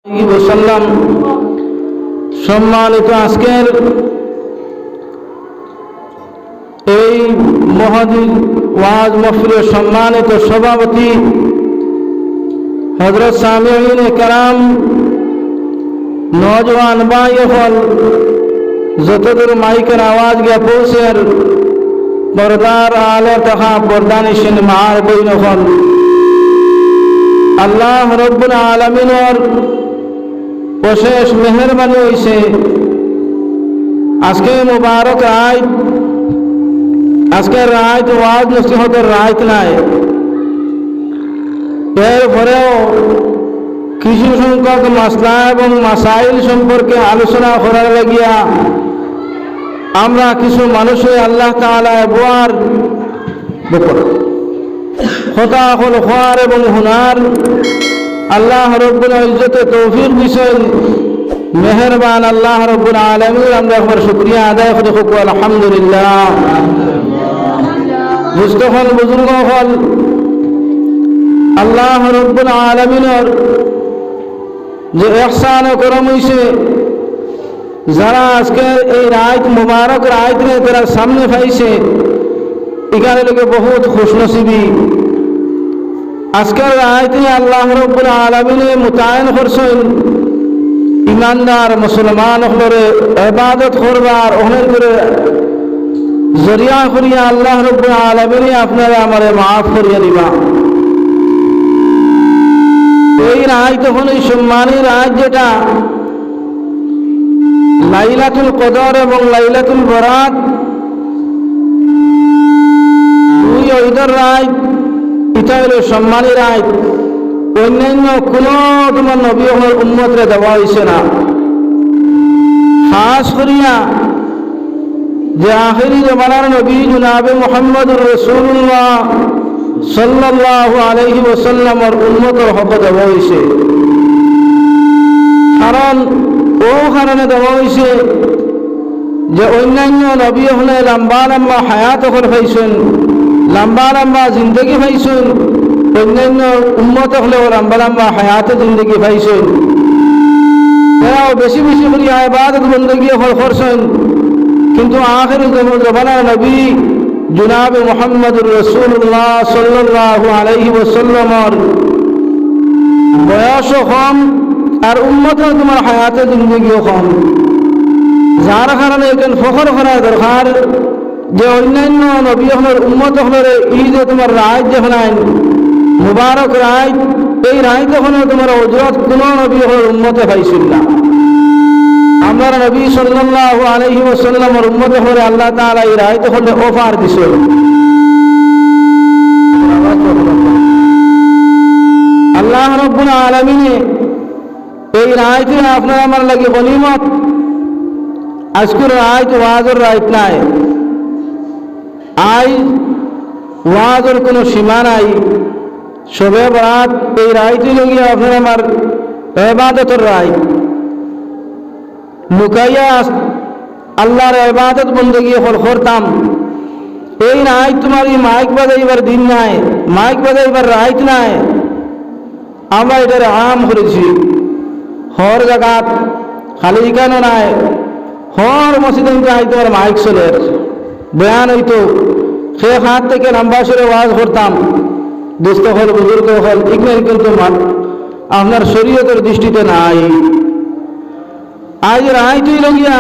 ওয়াসাল্লাম। সম্মানিত আজকের এই মহদিন ওয়াজ মাহফিলের সম্মানিত সভাপতি হযরত সামিঈন কেরাম, নওজওয়ান ভাই হল, যতদূর মাইকের আওয়াজ গিয়া পৌঁছের পর্দার আলো তথা পর্দানিশীন মার বইন হল, আল্লাহ রব্বুল আলামিনের অশেষ মেহরবানি হইছে আজকে মুবারক রাত। আজকের রাত ওয়াজ নসিহতের রাত নাই, এরপরেও কিছু সংখ্যক মাসলা এবং মাসাইল সম্পর্কে আলোচনা করার লাগিয়া আমরা কিছু মানুষে আল্লাহ তাআলা বোয়ার কথা হল খোয়ার এবং হুনার আল্লাহ রব্বুল ইজ্জতে তৌফিক দিছেন। মেহেরবান আল্লাহ রব্বুল আলামিন, আমরা একবার শুকরিয়া আদায় করে হোক আলহামদুলিল্লাহ। মুস্তফল বুজুর্গ হল, আল্লাহ রব্বুল আলামিনের যে ইহসান ও করম হইছে, যারা আজকের এই রাত মুবারক রাত রে তারা সামনে পাইছে, এখানে লোকে বহুত খুশনসিবি। আজকের রাতে আল্লাহ রব্বুল আলামিনে মুতায়েন করছেন ইমানদার মুসলমান হলরে ইবাদত করবার ওহনের করে জরিয়া করিয়া আল্লাহ রব্বুল আলামিনে আপনারা আমারে মাফ করিয়া দিবা। এই রাত হল এই সম্মানী রাত, যেটা লাইলাতুল কদর এবং লাইলাতুল বরাত দুই ঈদের রাত। এটা হল সম্মানী রাত, অন্যান্য কোনো তোমার নবী হল উম্মতরে দেওয়া হয়েছে না। খাস করিয়া যে আখিরি জমানার নবী জনাবে মুহাম্মদুর রাসূলুল্লাহ সাল্লাল্লাহু আলাইহি ওয়াসাল্লামের উম্মতের হক দেওয়া হয়েছে। কারণ ও কারণে দেওয়া হয়েছে যে অন্যান্য নবী হলে লম্বা লম্বা হায়াত হল পাইছেন, লম্বা লম্বা জিন্দগি পাইছেন, অন্যান্য উম্মত হলেও লম্বা লম্বা হায়াতে জিন্দগি পাইছেন। এরাও বেশি বেশি করে ইবাদত বندگی হল করছেন, কিন্তু আখির জমানার নবী জনাবে মুহাম্মদুর রাসূলুল্লাহ সাল্লাল্লাহু আলাইহি ওয়াসাল্লামের বয়স কম আর উম্মতের তোমার হায়াতে জিন্দগিও কম, যার কারণে এখন ফখর করা দরকার যে অন্যান্য নবী হলের উম্মত হলের এই যে তোমার রাত যখন মুবারক রাত, এই রাত যখন তোমার হযরত কোন নবী হলের উম্মতে পাইছিল না। আমরা নবী সাল্লাল্লাহু আলাইহি ওয়াসাল্লামের উম্মত হলে আল্লাহ তাআলা এই রাত হলে অফার দিছেন। আল্লাহ রাব্বুল আলামিন এই রাতে আপনার আমার লাগে গনিমত। আজকের রাত ওয়াজের রাত নাই, আজ ওয়াজের কোনো সীমা নাই। শবে বরাত এই রাতে লগিয়ে আপনার আমার ইবাদতের রাত, লুকাইয়া আল্লাহর ইবাদত বندگی করতাম। এই রাত তোমার এই মাইক বাজাইবার দিন নাই, মাইক বাজাইবার রাত নাই। আমরা এটার আম করেছি, হর জায়গাত খালি এখানে নাই, হর মসজিদে আইতো আর মাইক চলে বয়ান হইতো, সে হাত থেকে লম্বা সরে ওয়াজ করতাম। দোস্ত হল, বুজুর্গ হল, এগুলো কিন্তু আপনার শরীয়তের দৃষ্টিতে নাই। আজ রায়তুই লগিয়া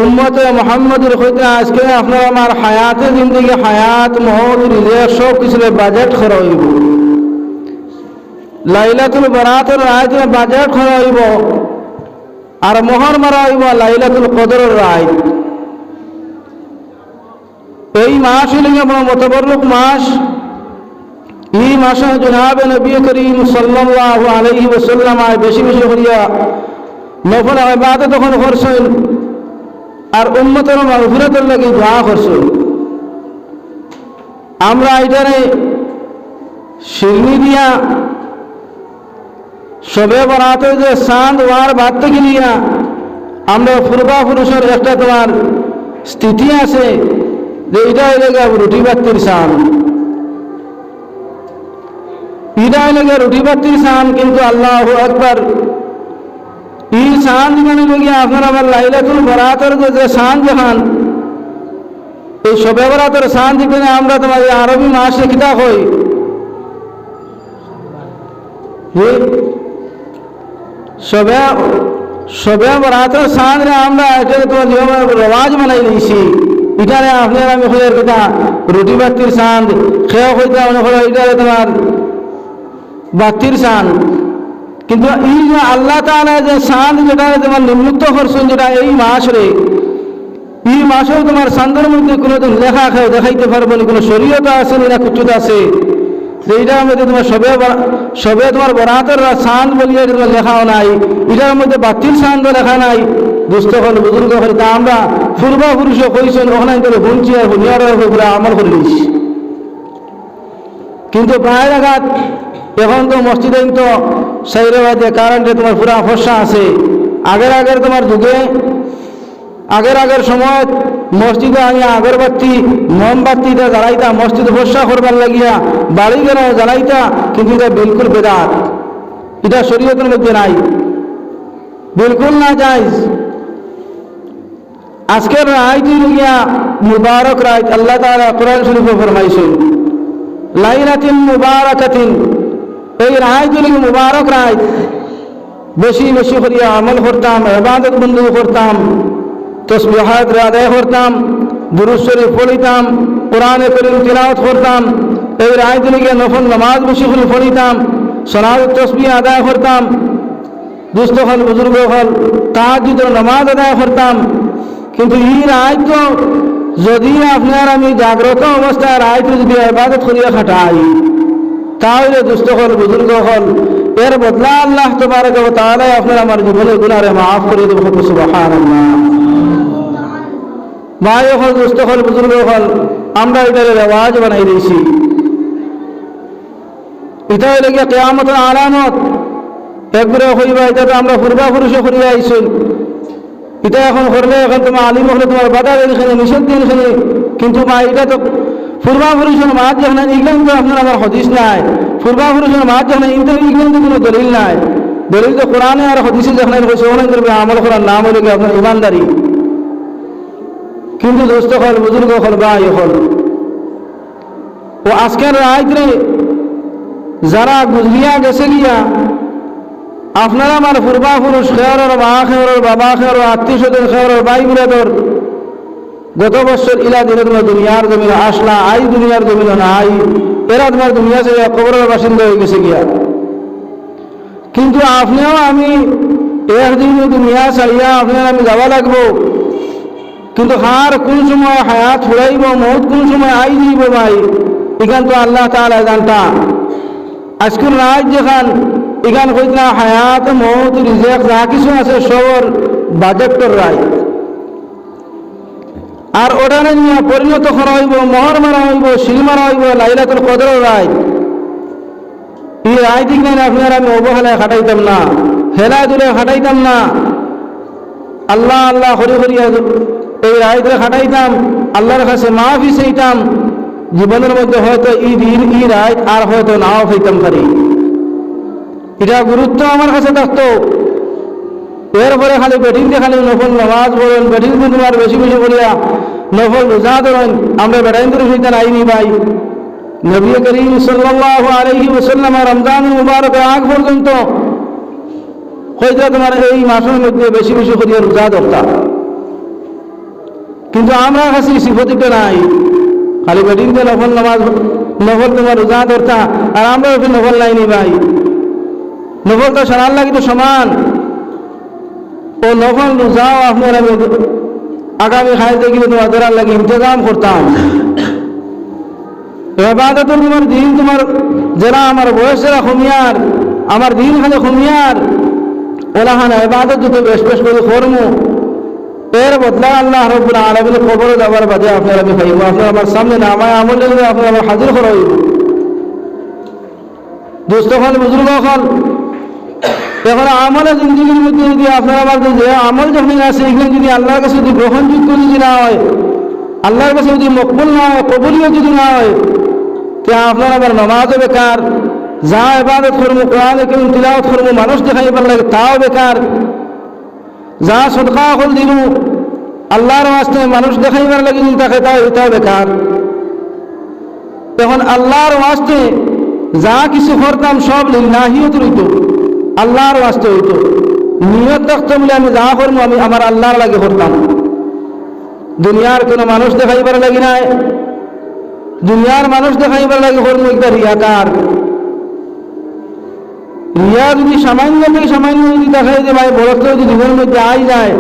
উম্মতে মুহাম্মদের হইতে আজকে আপনার আমার হায়াতে জিন্দগি, হায়াত মহৎ রিজিক সব কিছু বাজেট করা হইব। লাইলাতুল বরাতের রাতে বাজেট করা হইব, আর মোহর মারা হইব লাইলাতুল কদরের রাত। এই মাস হইল বড় মুতাবাররক মাস। এই মাসে জনাবে নবী করিম সাল্লাল্লাহু আলাইহি ওয়াসাল্লাম বেশি বেশি করিয়া নফল ইবাদত তখন করছেন, আর উম্মতের মাগফিরাতের লাগি দোয়া করছেন। আমরা এটারে শিরনি দিয়া শবে বরাতের যে চাঁদ ওয়ার বাদ থেকে নিয়া আমরা পূর্বাপুরুষের একটা তোমার স্থিতি আছে যে এটা এলাকা রুটি বাতির চাঁদ। ইডাই লগে রুটি বাতির সান, কিন্তু আল্লাহু আকবার এই সান মানে লগে আপনার আমার লাইলাতুল বরাতের যে সান যখন এই শবে বরাতের সান যেখানে আমরা তোমার আরবি মাসে কিতা হই শবে বরাতের সান আমরা এটা তোমার রেওয়াজ বানাই দিয়েছি। এখানে আপনার আমি হয়ে কথা রুটি বাতির সান খেয়ে হইতে হলো এটা তোমার বাতির সান, কিন্তু এই যে আল্লাহ তাআলা যে সান যেটা তোমার নিম্নুক্ত করছেন যেটা এই মাসরে, এই মাসেও তোমার সান্দের মধ্যে কোনোদিন লেখা খেয়ে দেখাইতে পারবো না, কোনো শরীয়ত আছে না কিছুটা আছে এইটার মধ্যে তোমার সবে তোমার বরাতের সান বলিয়ে তোমার লেখাও নাই, এটার মধ্যে বাতিল সান তো লেখা নাই। দুস্থ হল বুজুর্গ হল তা আমরা পূর্বপুরুষ কইছেন ওখানে করে বুনছি আর হুনিয়ার উপরে আমল করিস, কিন্তু প্রায় আঘাত এখন তো মসজিদে তো সাইরাবাদে কারেন্টে তোমার পুরা ফর্সা আছে। আগের তোমার যুগে আগের সময় মসজিদে আমি আগরবাতি মোমবাতিটা জ্বালাইতা, মসজিদে ফর্সা করবার লাগিয়া বাড়ি গেলে জ্বালাইতা, কিন্তু এটা বিলকুল বেদাত, এটা শরীয়তের মধ্যে নাই, বিলকুল না জায়েজ। আজকের রায়টি লিয়া মুবারক রায় আল্লাহ তাআলা কোরআন শরীফে ফরমাইছেন লাইলাতিন মুবারাকাতিন, এই রায়গুলি মুবারক রায়, বেশি বেশি করিয়া আমল করতাম, ইবাদত বন্দী করতাম, তসবিহাত আদায় করতাম, দুরূদ শরীফ পড়িতাম, কোরআনে কারীম তিলাওয়াত করতাম, এই রায়গুলিকে নফল নামাজ বেশি করে পড়িতাম, সালাত তসবিহ আদায় করতাম, দুস্থ হল বুজুর্গ হল তাহাজ্জুদের নামাজ আদায় করতাম। কিন্তু এই রায় তো যদি আপনার আমি জাগ্রত অবস্থায় রায়কে যদি ইবাদত করিয়া খাটাই, তাহলে দুস্থ হল বুজুর্গ হল এর বদলা আল্লাহ তাবারক ওয়া তাআলা আপনার আমার জীবনের গুনাহে মাফ করে দেব। সুবহানাল্লাহ। ভাই হল দুস্থ হল বুজুর্গ হল আমরা এটার রেওয়াজ বানাই দিয়েছি, এটা হইলে গিয়ে কিয়ামতের আলামত একবারে হইবা, এটা তো আমরা পূর্বপুরুষ করিয়া আইছি, এটা এখন করলে এখন তোমার আলিম হলে তোমার বাধা দিনখানে নিষেধ দিনখানে, কিন্তু মা এটা তো পূর্বপুরুষের মাঝ যেখানে ইংল্যান্ড তো আপনার আমার হদিস নাই, পূর্বপুরুষের মাঝ যেখানে ইংল্যান্ডে কোনো দলিল নাই, দলিল তো কোরআনে আর হদিসে যেখানে হয়েছে ওখানে করবে আমল করার নাম হলে কি আপনার ইমানদারি। কিন্তু দোস্ত হল বুজুর্গ হল ভাই হল ও আজকের রাত্রে যারা গুজরিয়া গেছে গিয়া আপনারা আমার পূর্বপুরুষ খেয়ার মা খেয়ার বাবা খেয়ার আত্মীয় স্বজন খেয়ার ভাই বিরাদর গত বছর ইলা দিনে তোমার দুনিয়ার জমিনে আসলা, আই দুনিয়ার জমিনে না আই, এরা তোমার দুনিয়া থেকে কবরের বাসিন্দা হয়ে গেছে গিয়া। কিন্তু আপনিও আমি একদিন দুনিয়া চালিয়া আপনার আমি যাওয়া লাগবো, কিন্তু হার কোন সময় হায়াত ফুরাইব, মৌত কোন সময় আই দিব ভাই, এখান তো আল্লাহ তাআলা জানতা। আজকের রাত যেখান এখান হইতে হায়াত মৌত রিজেক যা কিছু আছে সবর বাজেক্টর রায়, আর ওটা নিয়ে পরিণত করা হইব, মোহর মারা হইব, শিল মারা হইব লাইলাতুল কদর রায়। এই রায় ঠিক নাই আপনার আমি অবহেলায় খাটাইতাম না, হেলায় দূরে খাটাইতাম না, আল্লাহ আল্লাহ হরি হরিয়া এই রায় ধরে খাটাইতাম, আল্লাহর কাছে মাফি চাইতাম। জীবনের মধ্যে হয়তো ই রায় আর হয়তো নাও হইতাম পারি, এটা গুরুত্ব আমার কাছে থাকতো। এরপরে খালি বেটিনতে খালি নফল নামাজ পড়েন, বেটিনতে তোমার বেশি বেশি করিয়া নফল রোজা ধরেন, আমরা বেটাইন্দ্র হইতেন আইনি ভাই। নবী করিম সাল্লাল্লাহু আলাইহি ওয়াসাল্লাম রমজান মুবারক আগ পর্যন্ত হয়তো তোমার এই মাসের মধ্যে বেশি বেশি করিয়া রোজা ধরতাম, কিন্তু আমরা কাছে সিফতিটা নাই, খালি বেটিনতে নফল নামাজ নফল তোমার রোজা ধরতা, আর আমরা ওকে নফল লাইনি ভাই। নফল তো সারার লাগে তো সমান, ও নফল রোজাও আপনার আমি আগামী খাইতে গেলে তোমার ধরার লাগে ইন্তজাম করতাম। ইবাদত তোমার দিন তোমার যারা আমার বয়সেরা খুমিয়ার, আমার দিন খালি খুমিয়ার ওলাহান ইবাদত যদি বেশ বেশ করে করমু, এর বদলা আল্লাহ রাব্বুল আলামিন কবরে যাবার বাদে আপনার আমি খাইব, আপনার আমার সামনে না আমায় আমল নিয়ে আপনার আমার হাজির করা হইব। দোস্ত হল বুজুর্গ হল এখন আমলের জিন্দগির মধ্যে যদি আপনার আমার যে আমল যখন আছে এখানে যদি আল্লাহর কাছে যদি গ্রহণযোগ্য যদি না হয়, আল্লাহর কাছে যদি মকবুল না হয়, কবুলিও যদি না হয়, তে আপনার আমার নামাজও বেকার, যা ইবাদত করবো কোরআনে কারীম তিলাওয়াত করবো মানুষ দেখাইবার লাগে তাও বেকার, যা সদকা হল দিব আল্লাহর ওয়াস্তে মানুষ দেখাইবার লাগে যদি তাকে তাও এটাও বেকার। এখন আল্লাহর ওয়াস্তে যা কিছু করতাম সব লিল্লাহিয়ত হইতো, আল্লাহর ওয়াস্তে হইতো। নিয়ত থাকতো বলে আমি যা করবো আমি আমার আল্লাহর লাগে করতাম, দুনিয়ার কোনো মানুষ দেখাইবার লাগি নাই। দুনিয়ার মানুষ দেখাইবার লাগে করবো একটা রিয়াকার। রিয়া যদি সামান্য থেকে সামান্য যদি দেখাই যে ভাই বরত্ব যদি জীবনের মধ্যে আই যায়,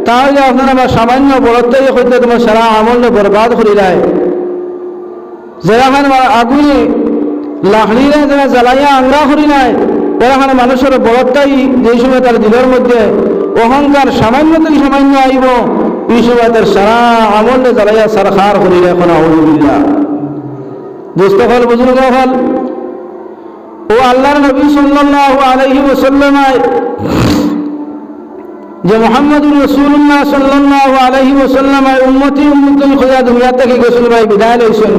তাহলে আপনার আমার সামান্য বরত্বই হইতে তোমার সারা আমল বরবাদ করে যায়। যেখানে আগুনে লাহড়িরে যারা জ্বালাইয়া আংরা করি নাই, এখানে মানুষের বরত্বই যেই সময় তার দিলের মধ্যে অহংকার সামান্য থেকে সামান্য আইব, এই সময় তার সারা আমল জ্বালাইয়া সারখার করি এখন আউযুবিল্লাহ। দোস্ত হল বুজুর্গ হল ও আল্লাহর নবী সাল্লাল্লাহু আলাইহি ওয়াসাল্লাম যে মুহাম্মদুর রাসূলুল্লাহ সাল্লাল্লাহু আলাইহি ওয়াসাল্লাম উম্মতি উম্মতুল খোদা দুনিয়া থেকে গোসল ভাই বিদায় লইছেন,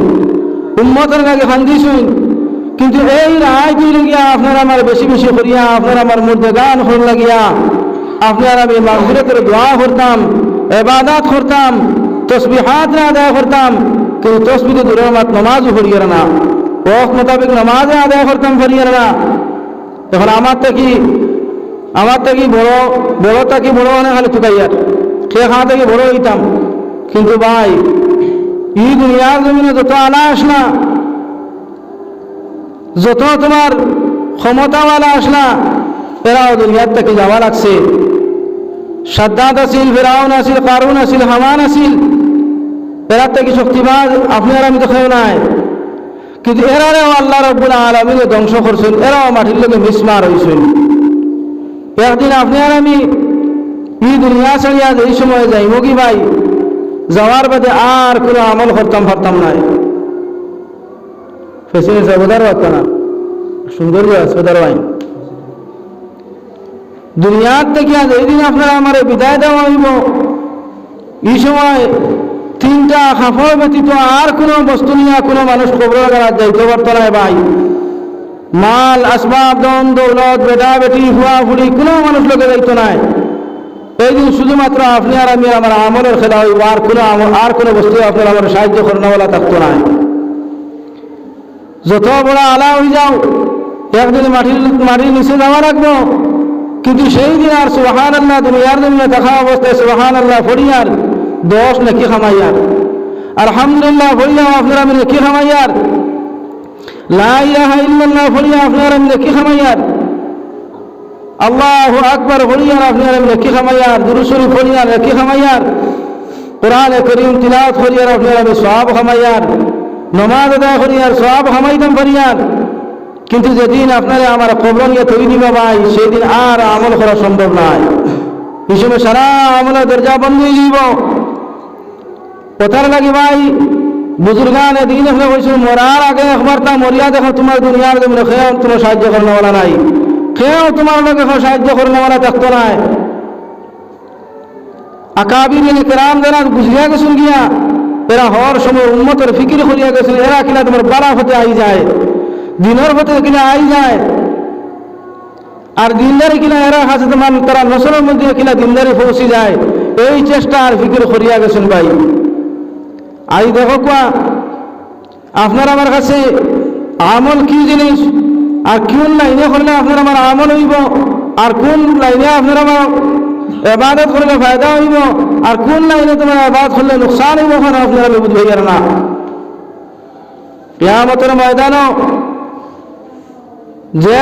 উম্মতের লাগে খান্দিছেন। কিন্তু এই রায় দিয়ে লাগিয়া আপনারা আমার বেশি বেশি করিয়া আপনারা আমার মধ্যে গান হল লাগিয়া আপনারা আমি মাগফিরাতের দোয়া করতাম, ইবাদত করতাম, তসবিহাত আদায় করতাম। কিন্তু তসবিতে দূরের মাত নামাজও করিয়ার না, ওয়াক্ত মোতাবেক নামাজে আদায় করতাম করিয়ার না। এখন আমার থেকে বড়টা কি বড় অনেক খালি টুকাইয়ার খেয়ে খাওয়া থেকে বড় হইতাম। কিন্তু ভাই এই দুনিয়ার জমিনে যত আলা আসলা, যত তোমার ক্ষমতাওয়ালা আসলা, এরাও দুনিয়ার থেকে যাওয়া লাগছে। সাদ্দাত আসিল, ফিরাউন আসিল, কারুন আসিল, হামান আসিল, এরা থেকে শক্তিবাদ আপনার আমি দেখাও নাই। কিন্তু এরাও আল্লাহ রাব্বুল আলামিনে ধ্বংস করছেন, এরাও মাটির লোকে মিসমার হয়েছেন। একদিন আপনি আর আমি এই দুনিয়া ছাড়িয়া এই সময় যাই মগি ভাই, যাওয়ার বাদে আর কোনো আমল করতাম পারতাম নাই। ফেসিনে সবদার বার্তা না সুন্দর সদার ভাই দুনিয়ার থেকে আজ এই দিন আপনারা আমার বিদায় দেওয়া হইব। এই সময় তিনটা খাফর ব্যতীত আর কোনো বস্তু নিয়ে কোনো মানুষ কবর যাইতে পারত না ভাই। মাল আসবাব ধন দৌলত বেটা বেটি ফুয়া ফুড়ি কোনো মানুষ লোকে যাইতো নাই। এই দিন শুধুমাত্র আপনি আর আমি আমার আমলের খেলা হইব, আর কোনো বস্তু আপনার আমার সাহায্য করানোওয়ালা থাকতো না। যত বড় আলা হয়ে যাও একদিন মাটির নিচে যাওয়া রাখবো, কিন্তু সেই দিন আর সুবহানাল্লাহ দুনিয়ার জমিনে থাকা অবস্থায় সুবহানাল্লাহ ফরিয়ার 10 নেকি খামাইয়ার, আলহামদুলিল্লাহ ফরিয়া আপনার আমি নেকি খামাইয়ার, লা ইলাহা ইল্লাল্লাহ ফরিয়া আপনার আমি নেকি খামাইয়ার, আল্লাহু আকবার ফরিয়া আপনার আমি নেকি খামাইয়ার, দুরূদ শরীফ ফরিয়া নেকি খামাইয়ার, কোরআনে কারীম তিলাওয়াত ফরিয়া আপনার আমি সওয়াব খামাইয়ার, নামাজ আদায় করিয়ার সওয়াব খামাইতাম ফরিয়ার। কিন্তু যেদিন আপনারা আমার কবর নিয়ে তৈরি দিবা ভাই, সেদিন আর আমল করা সম্ভব নয়। এই সময় সারা আমলের দরজা বন্ধ হয়ে যাব। কথার লাগে ভাই বুজুর্গানে দিন এখানে বলছিল মরার আগে একবার তা মরিয়া দেখো তোমার দুনিয়ার জমিনে খেয়েও তোমার সাহায্য করানোওয়ালা নাই, খেয়েও তোমার লোকে সাহায্য করানোওয়ালা থাকতো নাই। আকাবির কেরাম যারা বুঝিয়া গেছেন গিয়া, এরা হওয়ার সময় উম্মতের ফিকির করিয়া গেছেন, এরা কিনা তোমার বাড়া হতে আই যায়, দিনের হতে কিনা আই যায়। আর দিনদারি কিনা এরা কাছে তোমার তারা নসলের মধ্যে কিনা দিনদারি পৌঁছে যায়, এই চেষ্টা আর ফিকির করিয়া গেছেন ভাই। আই দেখো কোয়া আপনার আমার কাছে আমল কি জিনিস, আর কোন লাইনে করলে আপনার আমার আমল হইব, আর কোন লাইনে আপনার আমার ইবাদত করলে ফায়দা হইব, আর কোন লাইনে তোমার ইবাদত করলে নুকসান হইব, ওখানে আপনারা বুঝবে না। কিয়ামতের ময়দানও যে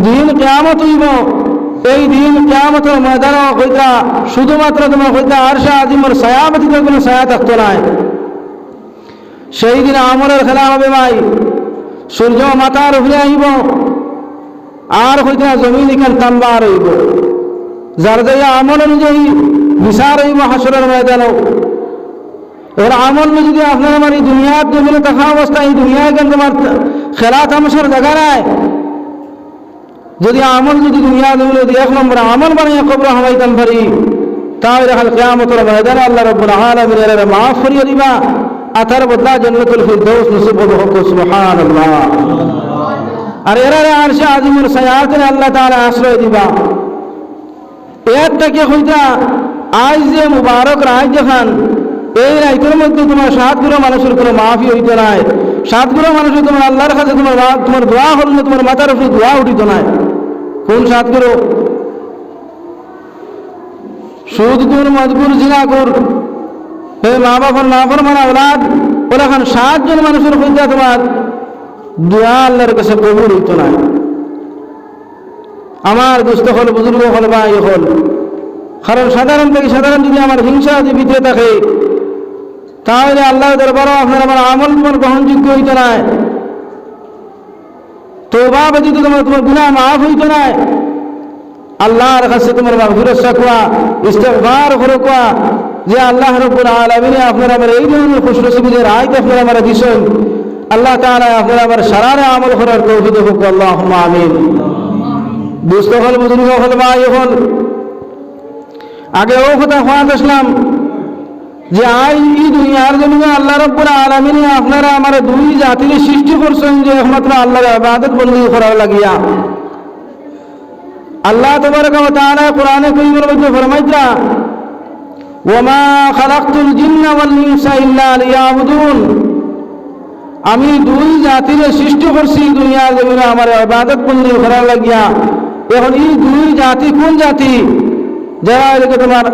দিন কিয়ামত হইব, এই দিন কিয়ামতের ময়দানও হইতা শুধুমাত্র তোমার হইতা আরশে আজিমের ছায়া ব্যতীত কোনো ছায়া থাকতো নাই। সেই দিন আমলের খেলা হবে ভাই, সূর্য মাথার উপরে আইব, আর হইতা জমিন এখান তাম্বার হইব, যার যাই আমল অনুযায়ী বিচার হইব হাসরের ময়দানও। এবার আমল যদি আপনার আমার এই দুনিয়ার জমিনে থাকা অবস্থা, এই দুনিয়ায় কেন তোমার খেলা তামাশার জায়গা নাই। যদি আমল যদি দুনিয়া জমিনে যদি 1 নম্বর আমল বানিয়ে কবর হামাইতাম পারি, তাহলে এখন কিয়ামতের ময়দানে আল্লাহ রাব্বুল আলামিন এর মাফ করিয়ে দিবা, আতার বদলা জান্নাতুল ফিরদাউস নসিব হবে। সুবহানাল্লাহ। আর এরারে আরশে আজিমের ছায়াতে আল্লাহ তাআলা আশ্রয় দিবা। এর থেকে হইতা আজ যে মুবারক রাত দেখান, এই রাইতের মধ্যে তোমার 7 গুণা মানুষের কোনো মাফি হইতে নাই। 7 গুণা মানুষের তোমার আল্লাহর কাছে তোমার দোয়া হলে তোমার মাথার উপরে দোয়া উঠিত নাই। কোন 7 গুণ? সুদ গুণ, মদগুর, জিনা গুণ, হে মা বাবার নাফরমানা ওলাদ, ওলাখান 7 জন মানুষের হইতা তোমার দোয়া আল্লাহর কাছে কবুল হইত নাই। আমার দুস্থ হল, বুজুর্গ হল, ভাই হল, কারণ সাধারণ থেকে সাধারণ যদি আমার হিংসা যদি ভিতরে থাকে, তাহলে আল্লাহ দরবারও আপনার আমার আমল তোমার গ্রহণযোগ্য হইত নাই। তওবা ব্যতীত তোমার গুনাহ মাফ হইত নাই। আল্লাহর কাছে তোমার মাগফিরাত চাওয়া, ইস্তিগফার করোয়া, যে আল্লাহ রাব্বুল আলামিন আপনার আমার এই ধরনের খুশনসিবের আয়াত আপনার আমার দিছেন। আল্লাহ তাআলা আপনার আমার সারারে আমল করার তৌফিক দান করুন, আল্লাহুম্মা আমিন। দুস্থ হল, বুজুর্গ হল, ভাই হল, আগে ও কথা হওয়া আসলাম যে আজ এই দুনিয়ার জন্য আল্লাহ রাব্বুল আলামিন আপনারা আমার 2 জাতির সৃষ্টি করছেন যে একমাত্র আল্লাহর ইবাদত বন্দী করার লাগিয়া। আল্লাহ তাবারক ওয়া তাআলা কোরআনে কারীমের মধ্যে ফরমাইতা, ওয়া মা খালাকতুল জিন্না ওয়াল ইনসা ইল্লা লিয়াবুদুন, আমি 2 জাতির সৃষ্টি করছি দুনিয়ার জন্য আমার ইবাদত বন্দী করার লাগিয়া। এখন এই 2 জাতি কোন জাতি? যারা এদিকে তোমার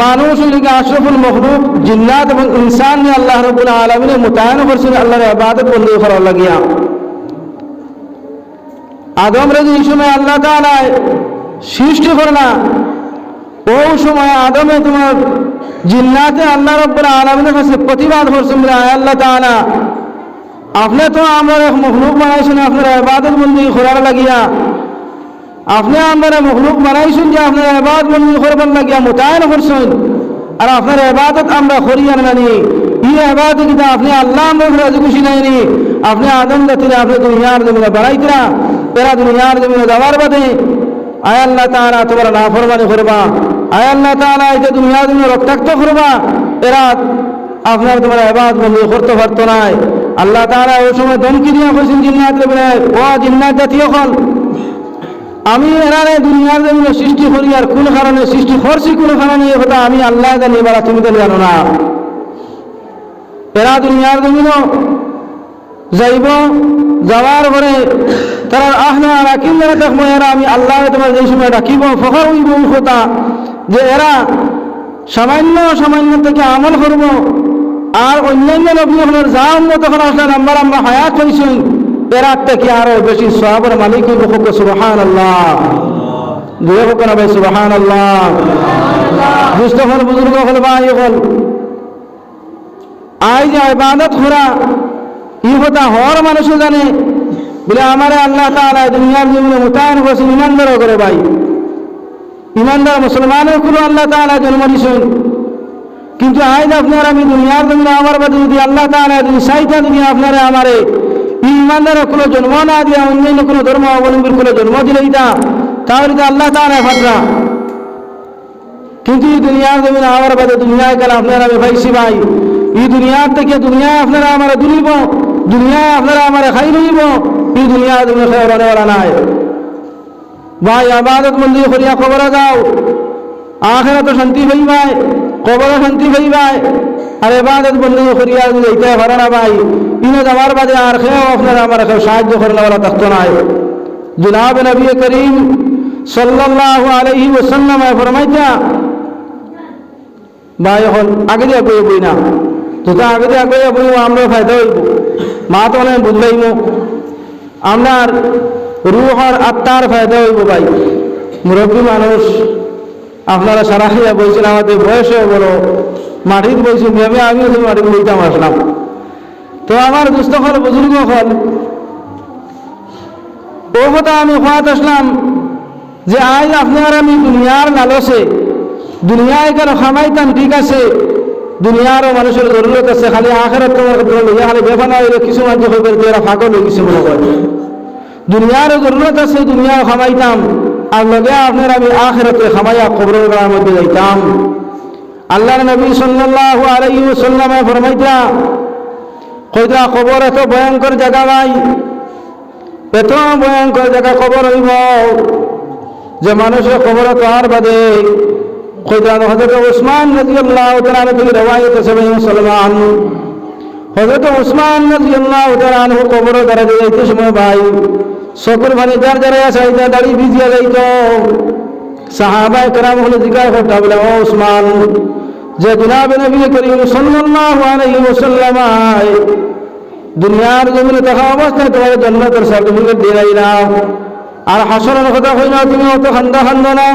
মানুষ, এদিকে আশরাফুল মখলুক জিন্নাত এবং ইনসান নিয়ে আল্লাহ রাব্বুল আলামিন মোতায়েন করছেন আল্লাহর ইবাদত বন্দী করার লাগিয়া। আদম রে এই সময় আল্লাহ তাআলা সৃষ্টি করলা, ওই সময় আদমে তোমার জিন্নাতে আল্লাহ রাব্বুল আলামিনের কাছে প্রতিবাদ করছেন, আল্লাহ তাআলা আপনি তো আমরা এক মখলুক বানাইছেন আপনার ইবাদত বন্দী করার লাগিয়া। আপনি আমরা মখলুক বানাইছেন যে আপনার ইবাদত বন্দী করবার লাগিয়া মোতায়েন করছেন, আর আপনার ইবাদত আমরা করি আর মানি। এই ইবাদত কিন্তু আপনি আল্লাহ আমরা রাজি খুশি নাইনি। আপনি আদম জাতিরা আপনি দুনিয়ার জমিনে বাড়াইতরা, এরা দুনিয়ার জমিনে যাওয়ার বাদে আয় আল্লাহ তাআলা তোমার নাফরমানি করবা, আয় আল্লাহ তাআলা এই যে দুনিয়ার জমিনে রক্তাক্ত করবা, এরা আপনার তোমার ইবাদত বন্দী করতে পারতো না। আল্লাহ তাআলা ওই সময় ধমকি দিয়া কইছেন জিন্নাতরে, বলে ও জিন্নাত জাতীয় হল, আমি এরারে দুনিয়ার জমিনে সৃষ্টি করি, আর কোন কারণে সৃষ্টি করছি, কোন কারণে এ কথা আমি আল্লাহ জানি, এবার তুমি তো জানো না। এরা দুনিয়ার জমিনে যাইব, যাওয়ার পরে তারা আহনা রাকিব যারা দেখবো, এরা আমি আল্লাহ তোমার যে সময় রাখিব ফখর হইব কথা যে এরা সামান্য সামান্য থেকে আমল করব, আর অন্যান্য নবীদের যা উম্মত তখন আসলে আমরা হায়াত হয়েছি, এরা থেকে আরো বেশি সওয়াবের মালিক হইব। সুবহানাল্লাহ, দুই হোক না ভাই, সুবহানাল্লাহ। দুস্থ হল, বুজুর্গ হল, ভাই হল, আজ যে ইবাদত করা এই কথা হর মানুষও জানে, বলে আমার আল্লাহ তাআলা দুনিয়ার জমিনে মোতায়েন করছেন ইমানদার করে। ভাই ইমানদার মুসলমানের কোনো আল্লাহ তাআলা জন্ম দিয়েছেন, কিন্তু আজ আপনার আমি দুনিয়ার জমিনে আমার বাদে যদি আল্লাহ তাআলা যদি চাইতা যদি আপনারা আমারে ইমানদার কোনো জন্ম না দিয়া অন্যান্য কোনো ধর্ম অবলম্বীর কোনো জন্ম দিলে তাহলে তো আল্লাহ তাআলা ফাটরা। কিন্তু এই দুনিয়ার জমিনে আমার বাদে দুনিয়ায় গেলে আপনারা আমি ভাইছি ভাই, এই দুনিয়ার থেকে দুনিয়ায় আপনারা আমার দুলিব, দুনিয়ায় আপনারা আমার খাই লইব, এই দুনিয়ার জমিনে খেয়ালা নাই। ভাই ইবাদত বন্দী করিয়া কবরে যাও, আখিরাতে শান্তি পাইবাই, কবরে শান্তি পাইবাই। আর ইবাদত বন্দী করিয়া যদি এইটা পারে না ভাই, ইনো যাওয়ার বাদে আর খেয়েও আপনারা আমার কেউ সাহায্য করেন ওরা থাকতো নাই। জনাব নবী করিম সাল্লাল্লাহু আলাইহি ওয়াসাল্লাম ফরমাইতা, ভাই এখন আগে দিয়ে বই বই না, যেটা আগে দিয়ে আগে বই আমরা ফায়দা হইব, মা তো অনেক বুঝবাইব, আপনার রুহ আর আত্মার ফায়দা হইব। ভাই মুরব্বী মানুষ আপনারা সারা খাইয়া বলছেন, আমাদের বয়সে বড় মাটির বলছি, আমিও তুমি মাটির বইতাম আসলাম। তো আমার দুস্থ হল, বুজুর্গ হল, ও কথা আমি হওয়াত আসলাম যে আজ আপনার আমি দুনিয়ার লালসে দুনিয়ায় কেন খামাইতাম, ঠিক আছে দুনিয়ারও মানুষের জরুরত আছে, খালি আখিরাত তোমার লইয়া খালি বেফানা হইলে কিছু মানুষ হইবে এরা ফাঁকল হয়ে গেছে মনে করে। দুনিয়ারও জরুরত আছে, দুনিয়াও খামাইতাম, আর লগে আপনার আমি আখিরাতে খামাইয়া কবরের গাড়ার মধ্যে যাইতাম। আল্লাহর নবী সাল্লাল্লাহু আলাইহি ওয়াসাল্লাম ফরমাইতা, কইতা কবর এত ভয়ঙ্কর জায়গা ভাই, এত ভয়ঙ্কর জায়গা কবর হইব যে মানুষের কবর তার বাদে হযরত উসমান রাদিয়াল্লাহু তাআলা থেকে রওয়ায়াত আছে মুসলমান হযরত উসমান রাদিয়াল্লাহু তাআলা আনহু কবর দ্বারা যাইতে সময় ভাই চকুর পানি যার যারা চাইতে দাড়ি ভিজিয়া যাইত সাহাবায়ে কেরাম হলে জিজ্ঞাসা করতে বলে ও উসমান যে জনাবে নবী করিম সাল্লাল্লাহু আলাইহি ওয়াসাল্লাম দুনিয়ার জমিনে থাকা অবস্থায় তোমার জান্নাতের সার্টিফিকেট দিয়ে দিলাম আর হাসরের কথা কই না তুমি অত খান্দা খান্দো না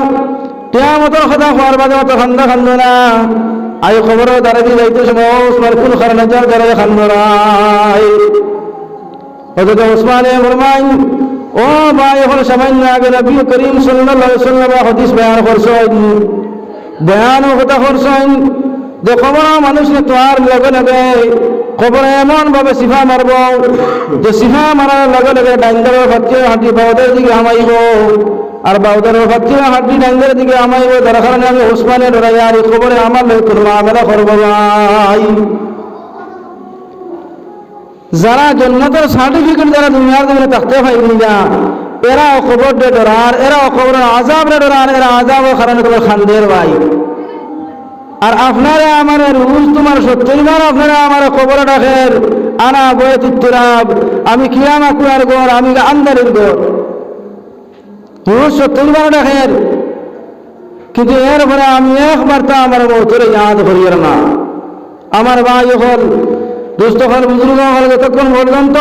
কিয়ামতের কথা হওয়ার বাদে অত খান্দা খান্দো না আই খবর দ্বারা দিয়ে যাইতে সময় উসমান কোন কারণে যার দ্বারা খান্দো না হযরত উসমানে ফরমাই ও ভাই এখন সামান্য আগে নবী করিম সাল্লাল্লাহু আলাইহি ওয়াসাল্লাম হাদিস বয়ান করছেন বয়ান কথা করছেন যে খবর মানুষের তোয়ার লগে লগে খবর এমন ভাবে সিফা মারব যে সিফা মারার লগে লগে ডাইন্দারের ফাটিয়ে হাঁটি বাউদের দিকে হামাইব আর বাউদের ফাটিয়ে হাঁটি ডাইন্দারের দিকে হামাইব তার কারণে আমি উসমানে ডরাই আর এই খবরে আমার লোক মামলা করবো ভাই যারা জন্নতের সার্টিফিকেট যারা দুনিয়ার জন্য থাকতে পাইনি না এরা খবর ডে ডরার এরা খবর আজাব রে ডরার এরা আজাবের কারণে তোমার খান্দের ভাই আর আপনারা আমার রুজ তোমার 70 বার আপনারা আমার খবর রাখেন আনা বয়তুরাব আমি কিয়ামা কুয়ার ঘর আমি আন্দারের ঘর রুজ 70 বার রাখেন কিন্তু এরপরে আমি একবার তা আমার মৌতের ইয়াদ করিয়ার না আমার ভাই হল দুস্থ হল বুজুর্গ হল যতক্ষণ পর্যন্ত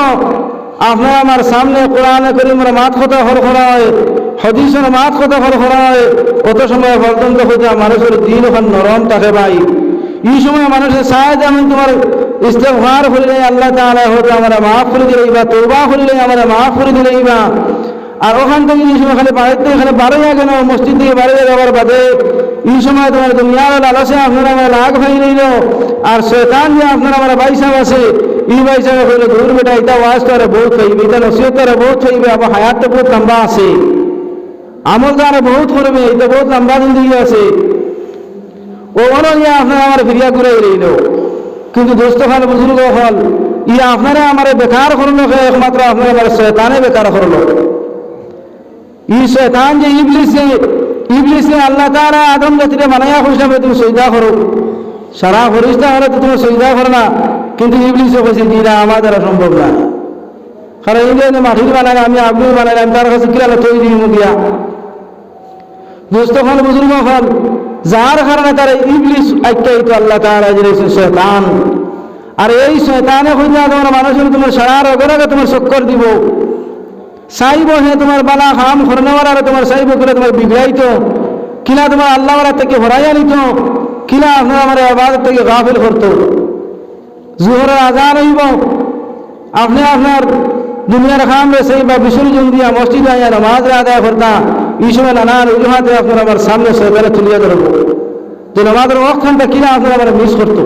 আপনারা আমার সামনে কোরআনে করিমের মাত কথা হর হয় হাদিসের মাত কথা হর হয় কত সময় পর্যন্ত হইতে মানুষের দিন ওখান নরম থাকে ভাই এই সময় মানুষের সাহায্যে আমি তোমার ইস্তেগফার করিলে আল্লাহ তাআলা হয়তো আমার মাফ করে দিলেইবা তওবা করিলে আমার মাফ করে দিলেইবা আর ওখান থেকে এই সময় খালি বাড়িতে এখানে বাড়াইয়া কেন মসজিদ থেকে বাড়িয়ে যাবার বাদে এই সময় তোমার দুনিয়ার লালসে আপনারা আমার লাগ ভাই রইল আর শয়তান যে আপনারা আমার বাইসাব আছে এই বাইসাব হইলে দূর বেটা এটা ওয়াজ করে বহুত হইবে এটা নসিহত করে বহুত হইবে আবার হায়াত বহুত লম্বা আছে আমল দ্বারা বহুত করবে এটা বহুত লম্বা জিন্দগি আছে ও ইয়া আপনারা আমার ফিরিয়া ঘুরে রইল কিন্তু দোস্ত খান বুজুর্গ হল ইয়া আপনারা আমার বেকার করলো একমাত্র আপনারা আমার শয়তানে বেকার করলো এই শয়তান যে ইবলিসে আল্লাহ তাআলা আদম জাতিরে বানায়া খুশি তুমি সজদা করো সারা ফেরেশতা হলে তুমি সজদা করো না কিন্তু ইবলিসে কইছে দিনা আমার দ্বারা সম্ভব না কারণ এই যে মাটির বানায় আমি আপনি বানাই আমি তার কাছে কিলা তৈরি দিই মুদিয়া দোস্ত হল বুজুর্গ হল যার কারণে তার ইবলিস আইকাইতো আল্লাহ তাআলা যে শয়তান আর এই শয়তানে কইতা তোমার মানুষের তোমার সারা রোগে তোমার চক্কর দিব চাইব হে তোমার বালা কাম করনেওয়ার আর তোমার চাইব করে তোমার বিগড়াইতো কিনা তোমার আল্লাহওয়ালা থেকে হরাইয়া নিত কিনা আপনার আমার ইবাদত থেকে গাফিল করতো জোহরের আজান হইব আপনি আপনার দুনিয়ার কাম রেছে বা বিসর্জন দিয়া মসজিদে আইয়া নামাজ আদায় করতা এই সময় নানান অজুহাতে আপনার আমার সামনে শয়তানে তুলিয়া ধরব যে নামাজের ওয়াক্তটা কিনা আপনার আমার মিস করতো